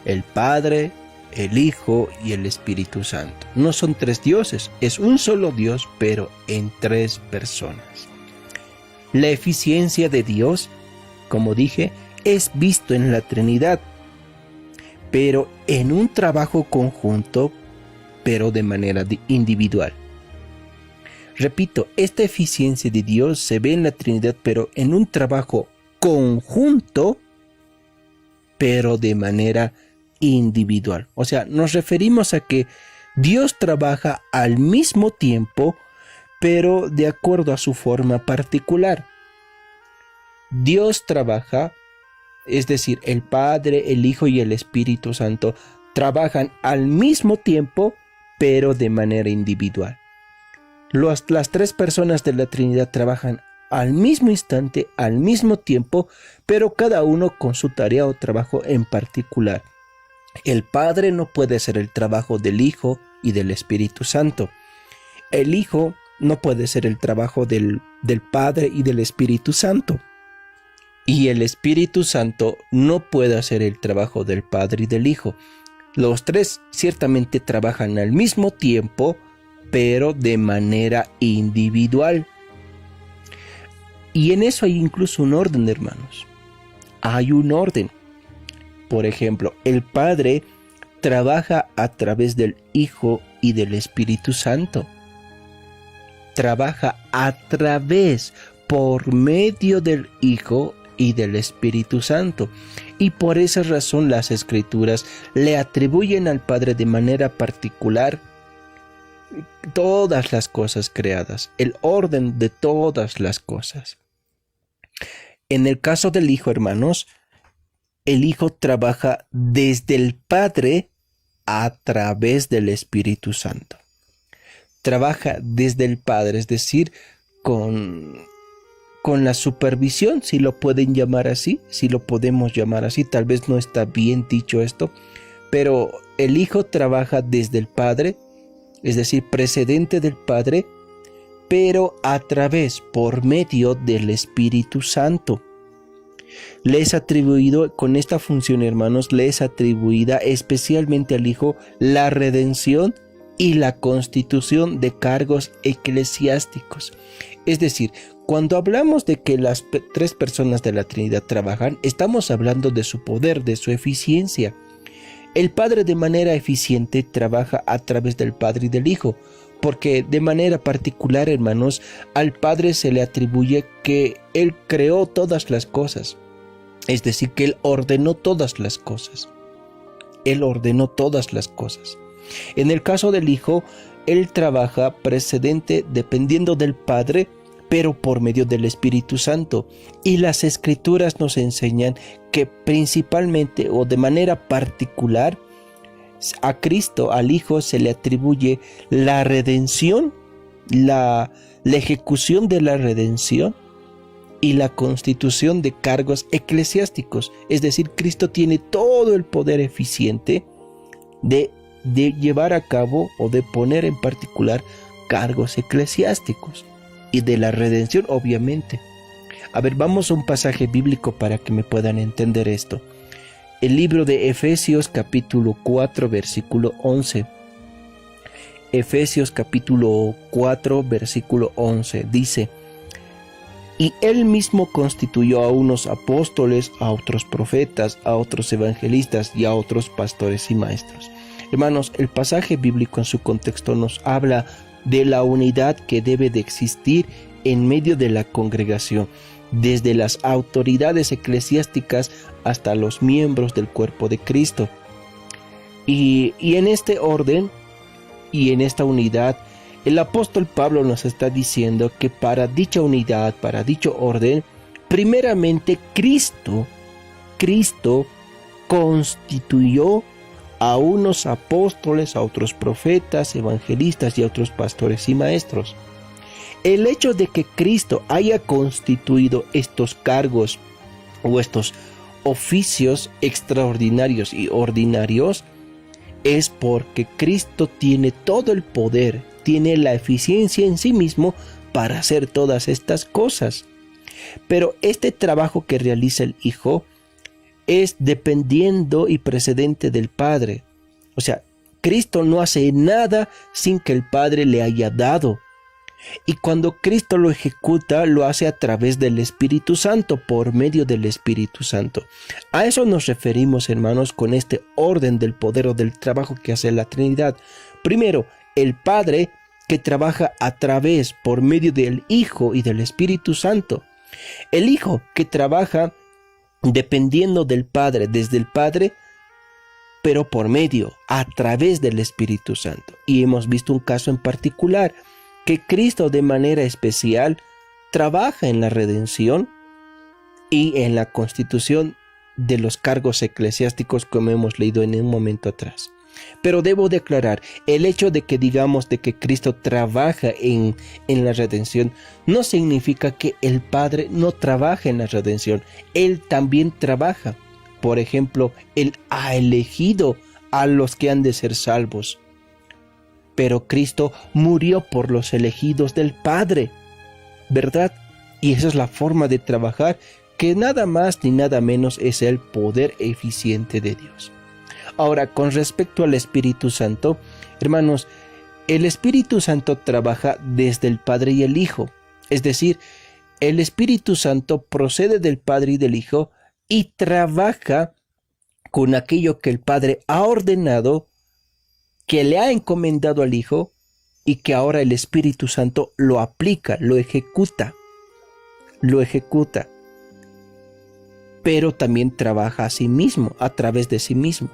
el Padre, el Hijo y el Espíritu Santo. No son tres dioses, es un solo Dios, pero en tres personas. La eficiencia de Dios, como dije, es visto en la Trinidad, pero en un trabajo conjunto, pero de manera individual. Repito, esta eficiencia de Dios se ve en la Trinidad, pero en un trabajo conjunto, pero de manera individual. O sea, nos referimos a que Dios trabaja al mismo tiempo, pero de acuerdo a su forma particular. Dios trabaja, es decir, el Padre, el Hijo y el Espíritu Santo trabajan al mismo tiempo, pero de manera individual. Las tres personas de la Trinidad trabajan al mismo instante, al mismo tiempo, pero cada uno con su tarea o trabajo en particular. El Padre no puede hacer el trabajo del Hijo y del Espíritu Santo. El Hijo no puede hacer el trabajo del Padre y del Espíritu Santo. Y el Espíritu Santo no puede hacer el trabajo del Padre y del Hijo. Los tres ciertamente trabajan al mismo tiempo, pero de manera individual. Y en eso hay incluso un orden, hermanos. Hay un orden. Por ejemplo, el Padre trabaja a través del Hijo y del Espíritu Santo. Trabaja a través, por medio del Hijo y del Espíritu Santo. Y por esa razón las Escrituras le atribuyen al Padre de manera particular todas las cosas creadas, el orden de todas las cosas. En el caso del Hijo, hermanos, el Hijo trabaja desde el Padre a través del Espíritu Santo. Trabaja desde el Padre, es decir, con la supervisión, si lo pueden llamar así, si lo podemos llamar así. Tal vez no está bien dicho esto, pero el Hijo trabaja desde el Padre, es decir, precedente del Padre, pero a través, por medio del Espíritu Santo. Le es atribuido, con esta función, hermanos, le es atribuida especialmente al Hijo la redención y la constitución de cargos eclesiásticos. Es decir, cuando hablamos de que las tres personas de la Trinidad trabajan, estamos hablando de su poder, de su eficiencia. El Padre de manera eficiente trabaja a través del Padre y del Hijo, porque de manera particular, hermanos, al Padre se le atribuye que Él creó todas las cosas. Es decir, que Él ordenó todas las cosas. Él ordenó todas las cosas. En el caso del Hijo, Él trabaja precedente dependiendo del Padre, pero por medio del Espíritu Santo. Y las Escrituras nos enseñan que principalmente o de manera particular a Cristo, al Hijo, se le atribuye la redención, la ejecución de la redención y la constitución de cargos eclesiásticos. Es decir, Cristo tiene todo el poder eficiente de llevar a cabo o de poner en particular cargos eclesiásticos y de la redención, obviamente. A ver, vamos a un pasaje bíblico para que me puedan entender esto. El libro de Efesios capítulo 4 versículo 11. Efesios capítulo 4 versículo 11 dice: y él mismo constituyó a unos apóstoles, a otros profetas, a otros evangelistas y a otros pastores y maestros. Hermanos, el pasaje bíblico en su contexto nos habla de la unidad que debe de existir en medio de la congregación, desde las autoridades eclesiásticas hasta los miembros del cuerpo de Cristo. Y en este orden y en esta unidad, el apóstol Pablo nos está diciendo que para dicha unidad, para dicho orden, primeramente Cristo constituyó a unos apóstoles, a otros profetas, evangelistas y a otros pastores y maestros. El hecho de que Cristo haya constituido estos cargos o estos oficios extraordinarios y ordinarios es porque Cristo tiene todo el poder, tiene la eficiencia en sí mismo para hacer todas estas cosas. Pero este trabajo que realiza el Hijo es dependiendo y precedente del Padre. O sea, Cristo no hace nada sin que el Padre le haya dado. Y cuando Cristo lo ejecuta, lo hace a través del Espíritu Santo, por medio del Espíritu Santo. A eso nos referimos, hermanos, con este orden del poder o del trabajo que hace la Trinidad. Primero, el Padre que trabaja a través, por medio del Hijo y del Espíritu Santo. El Hijo que trabaja dependiendo del Padre, desde el Padre, pero por medio, a través del Espíritu Santo. Y hemos visto un caso en particular, que Cristo de manera especial trabaja en la redención y en la constitución de los cargos eclesiásticos, como hemos leído en un momento atrás. Pero debo declarar, el hecho de que digamos de que Cristo trabaja en la redención no significa que el Padre no trabaje en la redención. Él también trabaja. Por ejemplo, Él ha elegido a los que han de ser salvos. Pero Cristo murió por los elegidos del Padre, ¿verdad? Y esa es la forma de trabajar, que nada más ni nada menos es el poder eficiente de Dios. Ahora, con respecto al Espíritu Santo, hermanos, el Espíritu Santo trabaja desde el Padre y el Hijo. Es decir, el Espíritu Santo procede del Padre y del Hijo y trabaja con aquello que el Padre ha ordenado, que le ha encomendado al Hijo y que ahora el Espíritu Santo lo aplica, lo ejecuta. Pero también trabaja a sí mismo, a través de sí mismo.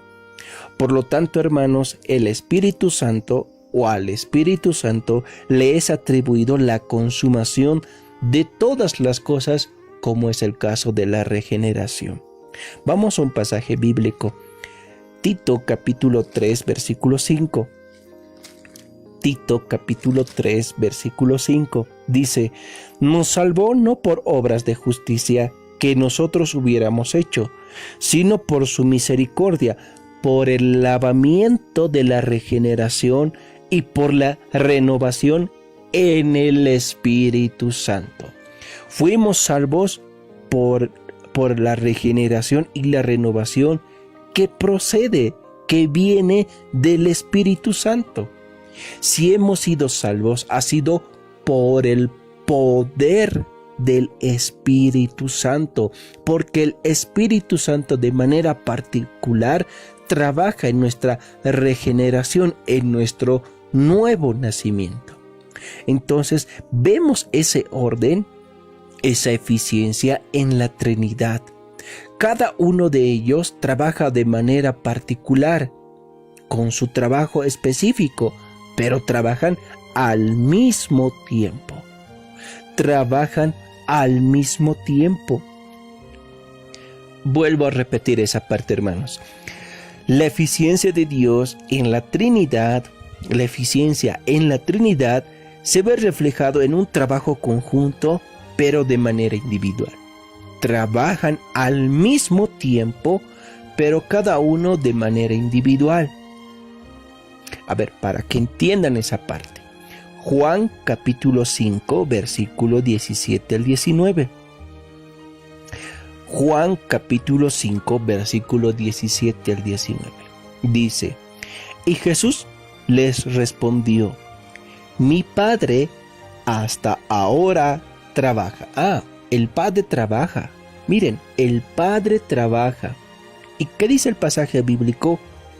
Por lo tanto, hermanos, el Espíritu Santo o al Espíritu Santo le es atribuido la consumación de todas las cosas, como es el caso de la regeneración. Vamos a un pasaje bíblico. Tito capítulo 3 versículo 5. Tito capítulo 3 versículo 5 dice: nos salvó no por obras de justicia que nosotros hubiéramos hecho, sino por su misericordia, por el lavamiento de la regeneración y por la renovación en el Espíritu Santo. Fuimos salvos por la regeneración y la renovación que procede, que viene del Espíritu Santo. Si hemos sido salvos, ha sido por el poder del Espíritu Santo, porque el Espíritu Santo de manera particular trabaja en nuestra regeneración, en nuestro nuevo nacimiento. Entonces vemos ese orden, esa eficiencia en la Trinidad. Cada uno de ellos trabaja de manera particular, con su trabajo específico, pero trabajan al mismo tiempo. trabajan al mismo tiempo. Vuelvo a repetir esa parte, hermanos. La eficiencia de Dios en la Trinidad, la eficiencia en la Trinidad se ve reflejado en un trabajo conjunto, pero de manera individual. Trabajan al mismo tiempo, pero cada uno de manera individual. A ver, para que entiendan esa parte. Juan capítulo 5, versículo 17 al 19. Juan capítulo 5, versículo 17 al 19. Dice, y Jesús les respondió, mi Padre hasta ahora trabaja. El Padre trabaja. Miren, el Padre trabaja. ¿Y qué dice el pasaje bíblico?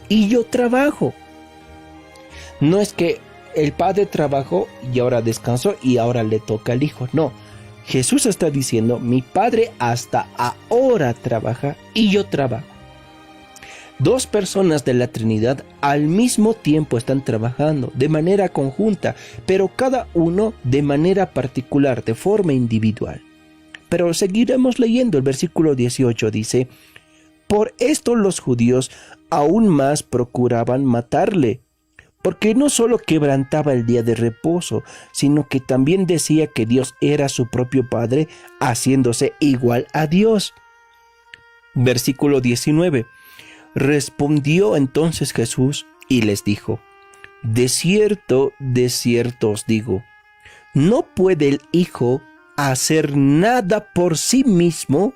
Y yo trabajo. No es que el Padre trabajó y ahora descansó y ahora le toca al Hijo. No, Jesús está diciendo, mi Padre hasta ahora trabaja y yo trabajo. Dos personas de la Trinidad al mismo tiempo están trabajando de manera conjunta, pero cada uno de manera particular, de forma individual. Pero seguiremos leyendo. El versículo 18 dice, por esto los judíos aún más procuraban matarle, porque no solo quebrantaba el día de reposo, sino que también decía que Dios era su propio Padre, haciéndose igual a Dios. Versículo 19. Respondió entonces Jesús y les dijo, de cierto os digo, no puede el Hijo hacer nada por sí mismo,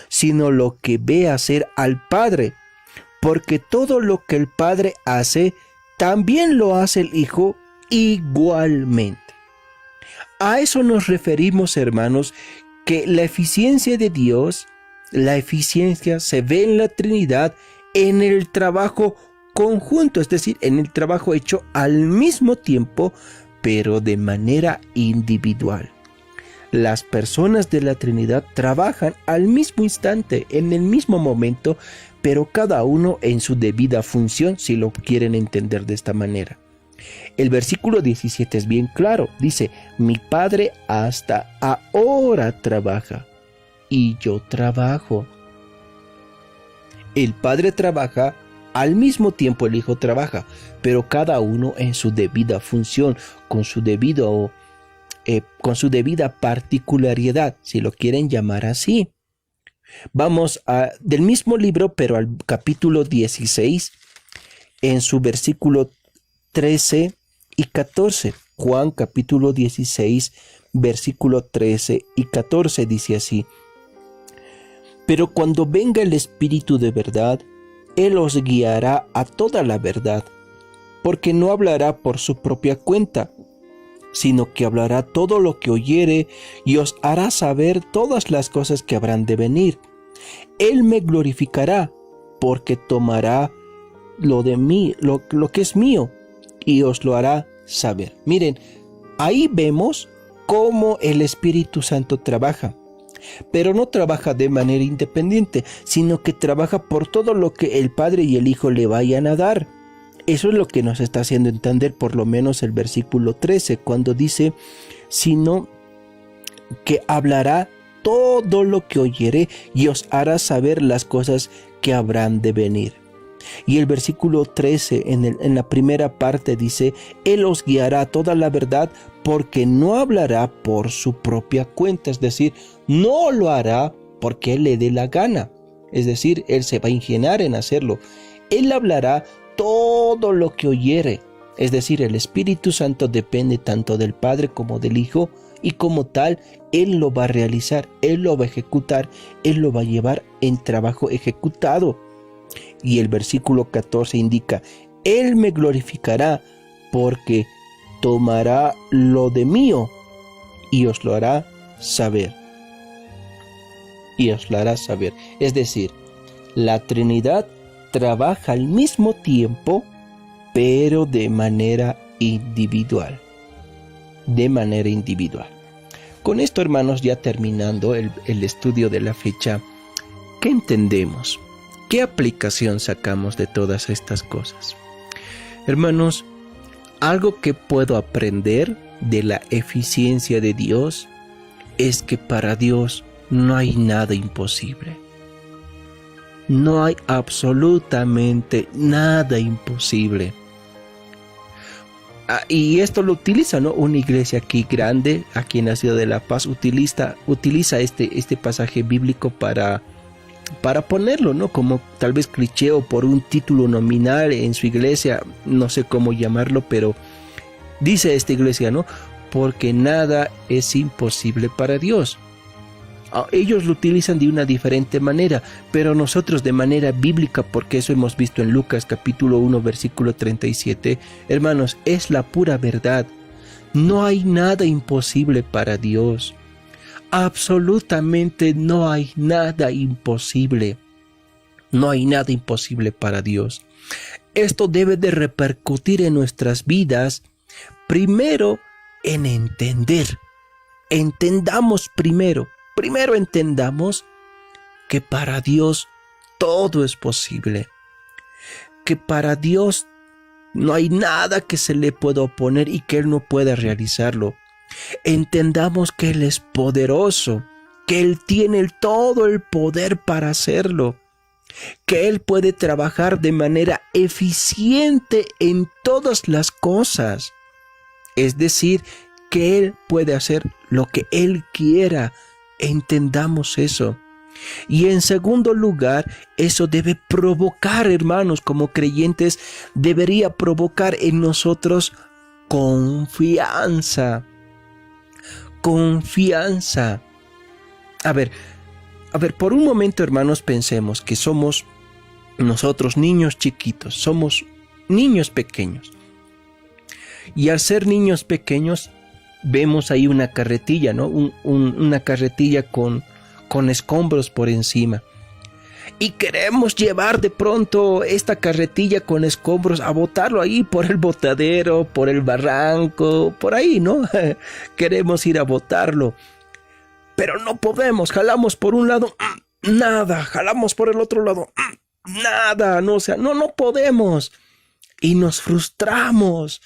sino lo que ve hacer al Padre, porque todo lo que el Padre hace, también lo hace el Hijo igualmente. A eso nos referimos, hermanos, que la eficiencia de Dios, la eficiencia se ve en la Trinidad en el trabajo conjunto, es decir, en el trabajo hecho al mismo tiempo, pero de manera individual. Las personas de la Trinidad trabajan al mismo instante, en el mismo momento, pero cada uno en su debida función, si lo quieren entender de esta manera. El versículo 17 es bien claro, dice, mi Padre hasta ahora trabaja y yo trabajo. El Padre trabaja, al mismo tiempo el Hijo trabaja, pero cada uno en su debida función, con su debida particularidad, si lo quieren llamar así. Vamos del mismo libro, pero al capítulo 16, en su versículo 13 y 14. Juan capítulo 16, versículo 13 y 14 dice así, pero cuando venga el Espíritu de verdad, Él os guiará a toda la verdad, porque no hablará por su propia cuenta, sino que hablará todo lo que oyere y os hará saber todas las cosas que habrán de venir. Él me glorificará, porque tomará lo de mí, lo que es mío, y os lo hará saber. Miren, ahí vemos cómo el Espíritu Santo trabaja, pero no trabaja de manera independiente, sino que trabaja por todo lo que el Padre y el Hijo le vayan a dar. Eso es lo que nos está haciendo entender por lo menos el versículo 13, cuando dice, sino que hablará todo lo que oyere y os hará saber las cosas que habrán de venir. Y el versículo 13 en la primera parte dice, Él os guiará a toda la verdad, porque no hablará por su propia cuenta, es decir, no lo hará porque Él le dé la gana, es decir, Él se va a ingeniar en hacerlo. Él hablará todo lo que oyere, es decir, el Espíritu Santo depende tanto del Padre como del Hijo, y como tal, Él lo va a realizar, Él lo va a ejecutar, Él lo va a llevar en trabajo ejecutado. Y el versículo 14 indica, Él me glorificará, porque tomará lo de mío y os lo hará saber. Y os lo hará saber. Es decir, la Trinidad trabaja al mismo tiempo, pero de manera individual. De manera individual. Con esto, hermanos, ya terminando el estudio de la fecha, ¿qué entendemos? ¿Qué aplicación sacamos de todas estas cosas? Hermanos, algo que puedo aprender de la eficiencia de Dios es que para Dios no hay nada imposible. No hay absolutamente nada imposible. Y esto lo utiliza, ¿no? Una iglesia aquí grande, aquí en la ciudad de La Paz, utiliza este pasaje bíblico para ponerlo, ¿no? Como tal vez cliché o por un título nominal en su iglesia, no sé cómo llamarlo, pero dice esta iglesia, ¿no? Porque nada es imposible para Dios. Ellos lo utilizan de una diferente manera, pero nosotros de manera bíblica, porque eso hemos visto en Lucas capítulo 1 versículo 37, hermanos, es la pura verdad. No hay nada imposible para Dios. Absolutamente no hay nada imposible. No hay nada imposible para Dios. Esto debe de repercutir en nuestras vidas, primero en entender. Entendamos primero entendamos que para Dios todo es posible, que para Dios no hay nada que se le pueda oponer y que Él no pueda realizarlo. Entendamos que Él es poderoso, que Él tiene todo el poder para hacerlo, que Él puede trabajar de manera eficiente en todas las cosas. Es decir, que Él puede hacer lo que Él quiera. Entendamos eso. Y en segundo lugar, eso debe provocar, hermanos, como creyentes, debería provocar en nosotros confianza. Confianza. A ver, por un momento, hermanos, pensemos que somos nosotros niños chiquitos, somos niños pequeños. Y al ser niños pequeños, vemos ahí una carretilla, ¿no? Una carretilla con escombros por encima. Y queremos llevar de pronto esta carretilla con escombros a botarlo ahí por el botadero, por el barranco, por ahí, ¿no? Queremos ir a botarlo. Pero no podemos, jalamos por un lado, nada, jalamos por el otro lado, nada, no, o sea, no podemos. Y nos frustramos.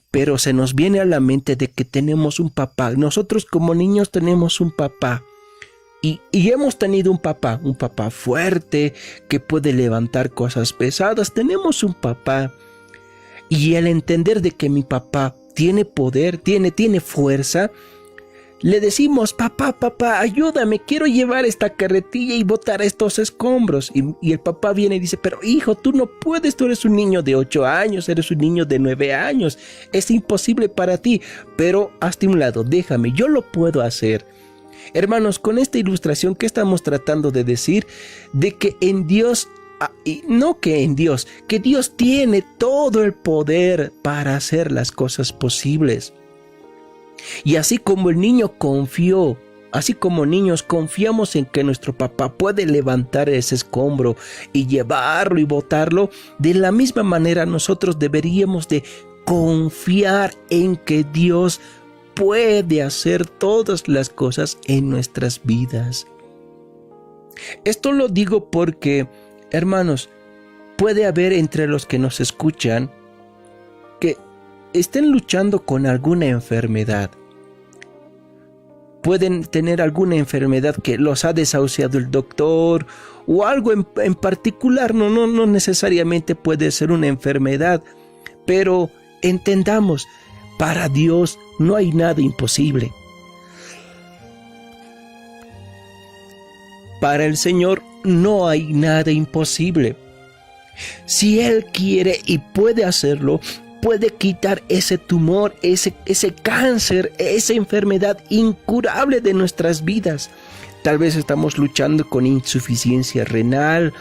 Pero se nos viene a la mente de que tenemos un papá. Nosotros como niños tenemos un papá. Y hemos tenido un papá fuerte que puede levantar cosas pesadas. Tenemos un papá. Y el entender de que mi papá tiene poder, tiene fuerza, le decimos, papá, ayúdame, quiero llevar esta carretilla y botar estos escombros. Y el papá viene y dice, pero hijo, tú no puedes, tú eres un niño de 8 años, eres un niño de 9 años, es imposible para ti, pero hazte un lado, déjame, yo lo puedo hacer. Hermanos, con esta ilustración, ¿qué estamos tratando de decir? De que en Dios, que Dios tiene todo el poder para hacer las cosas posibles. Y así como el niño confió, así como niños confiamos en que nuestro papá puede levantar ese escombro y llevarlo y botarlo, de la misma manera nosotros deberíamos de confiar en que Dios puede hacer todas las cosas en nuestras vidas. Esto lo digo porque, hermanos, puede haber entre los que nos escuchan que estén luchando con alguna enfermedad. Pueden tener alguna enfermedad que los ha desahuciado el doctor o algo en particular. No necesariamente puede ser una enfermedad, pero entendamos, para Dios no hay nada imposible. Para el Señor no hay nada imposible. Si Él quiere y puede hacerlo, puede quitar ese tumor, ese cáncer, esa enfermedad incurable de nuestras vidas. Tal vez estamos luchando con insuficiencia renal,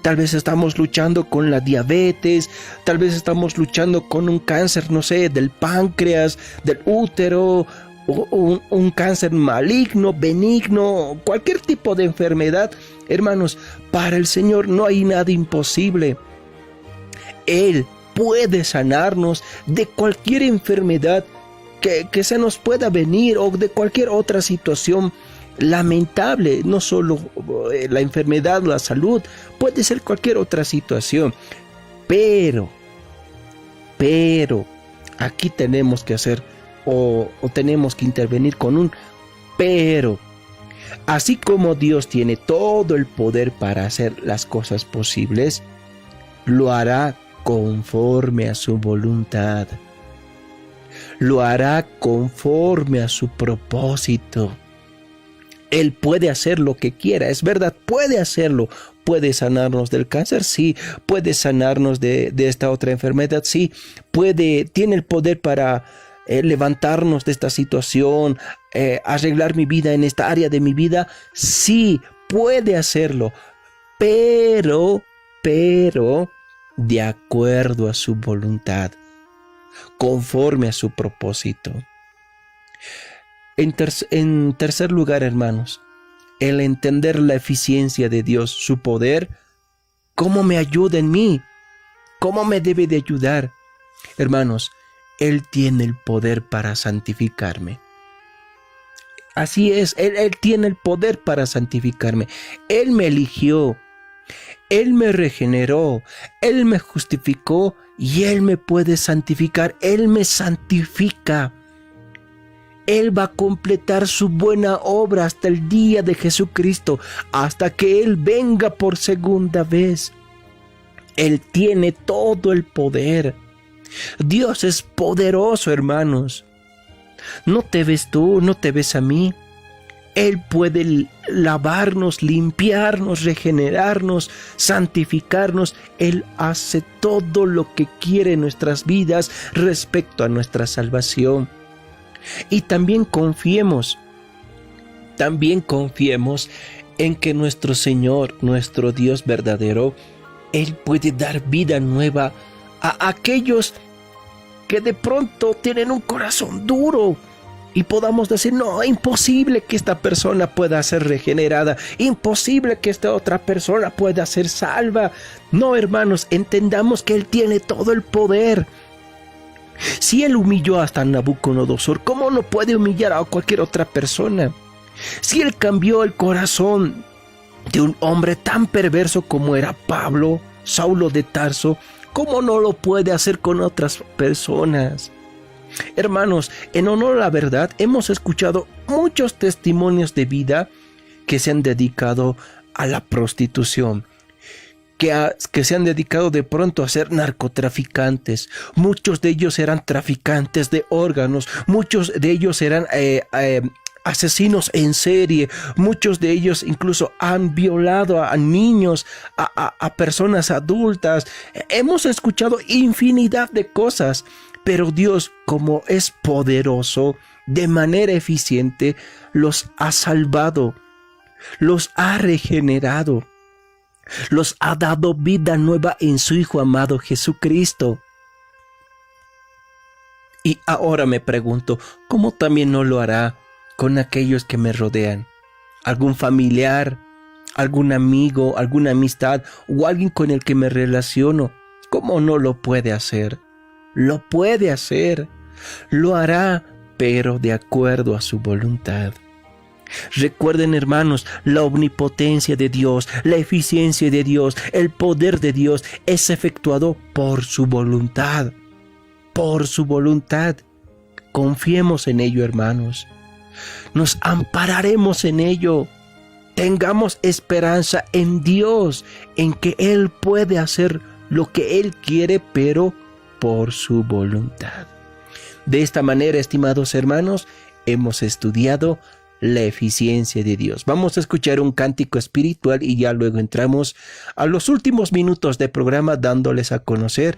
tal vez estamos luchando con la diabetes, tal vez estamos luchando con un cáncer, no sé, del páncreas, del útero, o un cáncer maligno, benigno, cualquier tipo de enfermedad. Hermanos, para el Señor no hay nada imposible. Él puede sanarnos de cualquier enfermedad que se nos pueda venir o de cualquier otra situación lamentable, no solo la enfermedad o la salud, puede ser cualquier otra situación. Pero aquí tenemos que hacer o tenemos que intervenir con un pero. Así como Dios tiene todo el poder para hacer las cosas posibles, lo hará conforme a su voluntad. Lo hará conforme a su propósito. Él puede hacer lo que quiera, es verdad, puede hacerlo. Puede sanarnos del cáncer, sí. Puede sanarnos de esta otra enfermedad, sí. Tiene el poder para levantarnos de esta situación, arreglar mi vida en esta área de mi vida, sí, puede hacerlo. Pero, de acuerdo a su voluntad, conforme a su propósito. En tercer lugar, hermanos, el entender la eficiencia de Dios, su poder, cómo me ayuda en mí, cómo me debe de ayudar. Hermanos, Él tiene el poder para santificarme. Así es, Él tiene el poder para santificarme. Él me eligió, Él me regeneró, Él me justificó y Él me puede santificar. Él me santifica. Él va a completar su buena obra hasta el día de Jesucristo, hasta que Él venga por segunda vez. Él tiene todo el poder. Dios es poderoso, hermanos. No te ves tú, no te ves a mí. Él puede lavarnos, limpiarnos, regenerarnos, santificarnos. Él hace todo lo que quiere en nuestras vidas respecto a nuestra salvación. Y también confiemos en que nuestro Señor, nuestro Dios verdadero, Él puede dar vida nueva a aquellos que de pronto tienen un corazón duro y podamos decir, no, imposible que esta persona pueda ser regenerada, imposible que esta otra persona pueda ser salva. No, hermanos, entendamos que Él tiene todo el poder. Si Él humilló hasta Nabucodonosor, ¿cómo no puede humillar a cualquier otra persona? Si Él cambió el corazón de un hombre tan perverso como era Pablo, Saulo de Tarso, ¿cómo no lo puede hacer con otras personas? Hermanos, en honor a la verdad, hemos escuchado muchos testimonios de vida que se han dedicado a la prostitución, que se han dedicado de pronto a ser narcotraficantes. Muchos de ellos eran traficantes de órganos, muchos de ellos eran asesinos en serie, muchos de ellos incluso han violado a niños, a personas adultas. Hemos escuchado infinidad de cosas, pero Dios, como es poderoso, de manera eficiente, los ha salvado, los ha regenerado, los ha dado vida nueva en su Hijo amado Jesucristo. Y ahora me pregunto, ¿cómo también no lo hará con aquellos que me rodean? ¿Algún familiar, algún amigo, alguna amistad o alguien con el que me relaciono? ¿Cómo no lo puede hacer? Lo puede hacer, lo hará, pero de acuerdo a su voluntad. Recuerden, hermanos, la omnipotencia de Dios, la eficiencia de Dios, el poder de Dios es efectuado por su voluntad. Por su voluntad. Confiemos en ello, hermanos. Nos ampararemos en ello. Tengamos esperanza en Dios, en que Él puede hacer lo que Él quiere, pero por su voluntad. De esta manera, estimados hermanos, hemos estudiado la eficiencia de Dios. Vamos a escuchar un cántico espiritual y ya luego entramos a los últimos minutos de programa dándoles a conocer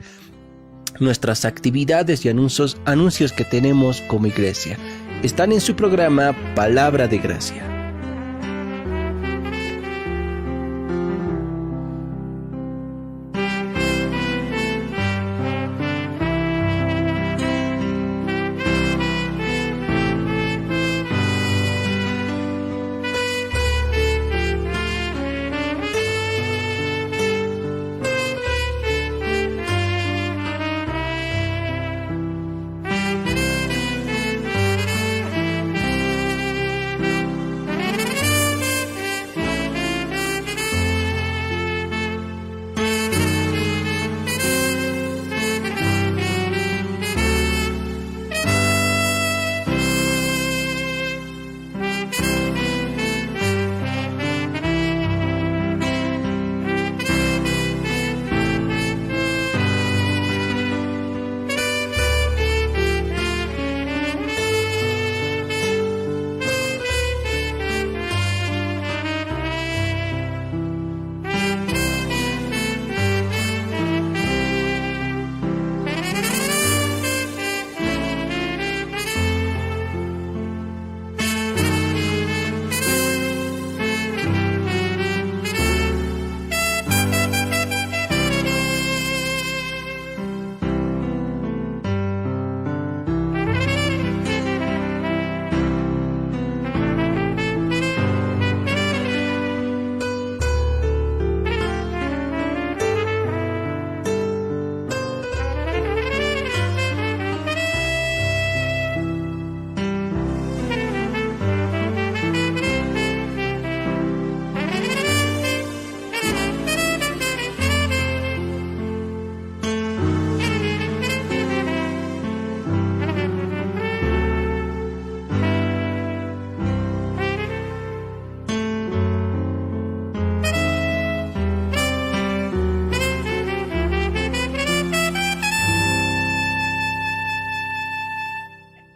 nuestras actividades y anuncios que tenemos como iglesia. Están en su programa Palabra de Gracia.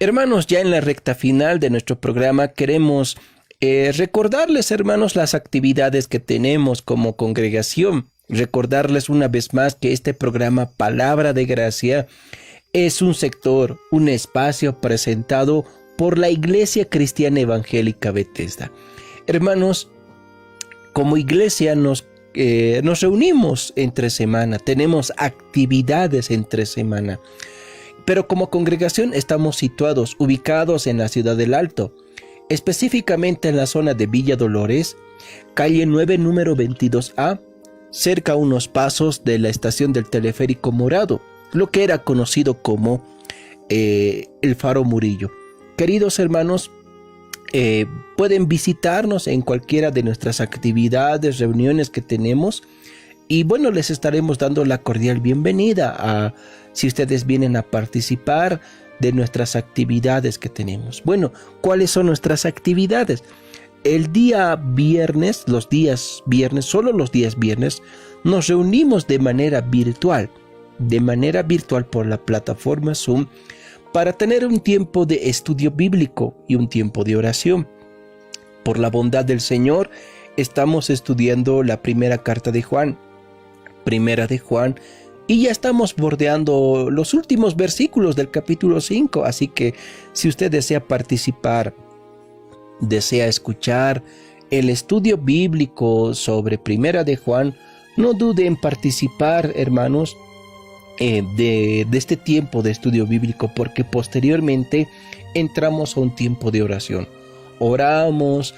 Hermanos, ya en la recta final de nuestro programa queremos recordarles, hermanos, las actividades que tenemos como congregación. Recordarles una vez más que este programa Palabra de Gracia es un sector, un espacio presentado por la Iglesia Cristiana Evangélica Bethesda. Hermanos, como iglesia nos reunimos entre semana, tenemos actividades entre semana, pero como congregación estamos ubicados en la ciudad del Alto, específicamente en la zona de Villa Dolores, calle 9, número 22A, cerca a unos pasos de la estación del teleférico Morado, lo que era conocido como el Faro Murillo. Queridos hermanos, pueden visitarnos en cualquiera de nuestras actividades, reuniones que tenemos, y bueno, les estaremos dando la cordial bienvenida si ustedes vienen a participar de nuestras actividades que tenemos. Bueno, ¿cuáles son nuestras actividades? El día viernes, solo los días viernes, nos reunimos de manera virtual por la plataforma Zoom para tener un tiempo de estudio bíblico y un tiempo de oración. Por la bondad del Señor, estamos estudiando la primera carta de Juan, y ya estamos bordeando los últimos versículos del capítulo 5, así que si usted desea participar, desea escuchar el estudio bíblico sobre Primera de Juan, no dude en participar, hermanos, de este tiempo de estudio bíblico, porque posteriormente entramos a un tiempo de oración. Oramos,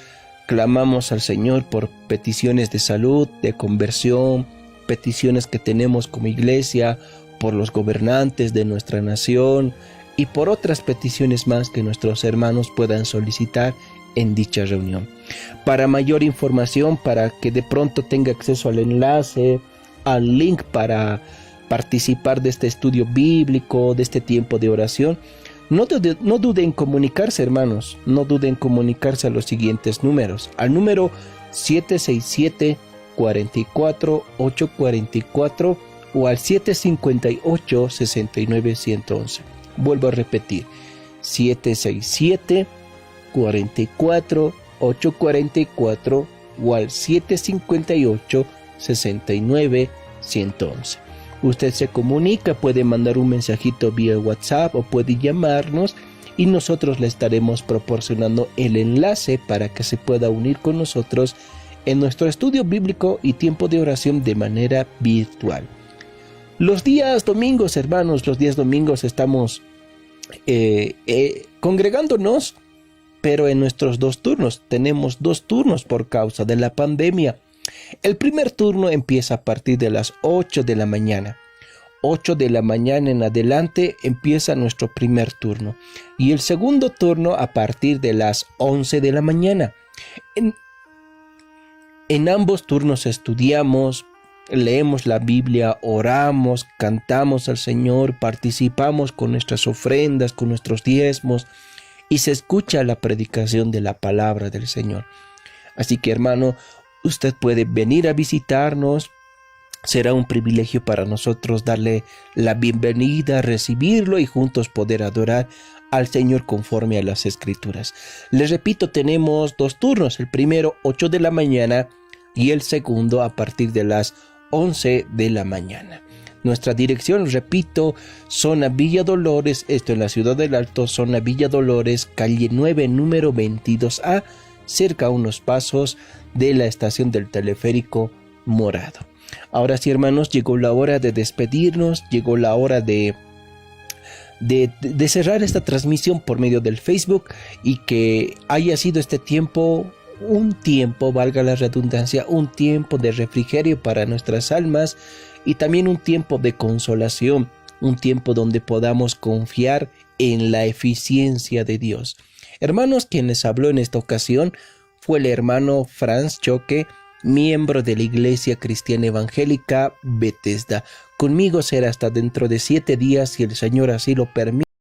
clamamos al Señor por peticiones de salud, de conversión, peticiones que tenemos como iglesia, por los gobernantes de nuestra nación y por otras peticiones más que nuestros hermanos puedan solicitar en dicha reunión. Para mayor información, para que de pronto tenga acceso al enlace, al link para participar de este estudio bíblico, de este tiempo de oración, no dude en comunicarse, hermanos, no dude en comunicarse a los siguientes números, al número 767-44-844 o al 758-69-111. Vuelvo a repetir, 767-44-844 o al 758-69-111. Usted se comunica, puede mandar un mensajito vía WhatsApp o puede llamarnos y nosotros le estaremos proporcionando el enlace para que se pueda unir con nosotros en nuestro estudio bíblico y tiempo de oración de manera virtual. Los días domingos, hermanos, estamos congregándonos, pero en nuestros 2 turnos. Tenemos 2 turnos por causa de la pandemia. El primer turno empieza a partir de las 8 de la mañana. 8 de la mañana en adelante empieza nuestro primer turno. Y el segundo turno a partir de las 11 de la mañana. En ambos turnos estudiamos, leemos la Biblia, oramos, cantamos al Señor, participamos con nuestras ofrendas, con nuestros diezmos y se escucha la predicación de la palabra del Señor. Así que, hermano, usted puede venir a visitarnos. Será un privilegio para nosotros darle la bienvenida, recibirlo y juntos poder adorar al Señor conforme a las Escrituras. Les repito, tenemos 2 turnos, el primero 8 de la mañana y el segundo a partir de las 11 de la mañana. Nuestra dirección, repito, zona Villa Dolores, esto en la ciudad del Alto, zona Villa Dolores, calle 9, número 22A, cerca a unos pasos de la estación del teleférico Morado. Ahora sí, hermanos, llegó la hora de despedirnos, llegó la hora de cerrar esta transmisión por medio del Facebook y que haya sido este tiempo, un tiempo, valga la redundancia, un tiempo de refrigerio para nuestras almas y también un tiempo de consolación, un tiempo donde podamos confiar en la eficiencia de Dios. Hermanos, quien les habló en esta ocasión fue el hermano Franz Choque, miembro de la Iglesia Cristiana Evangélica Bethesda. Conmigo será hasta dentro de 7 días, si el Señor así lo permite.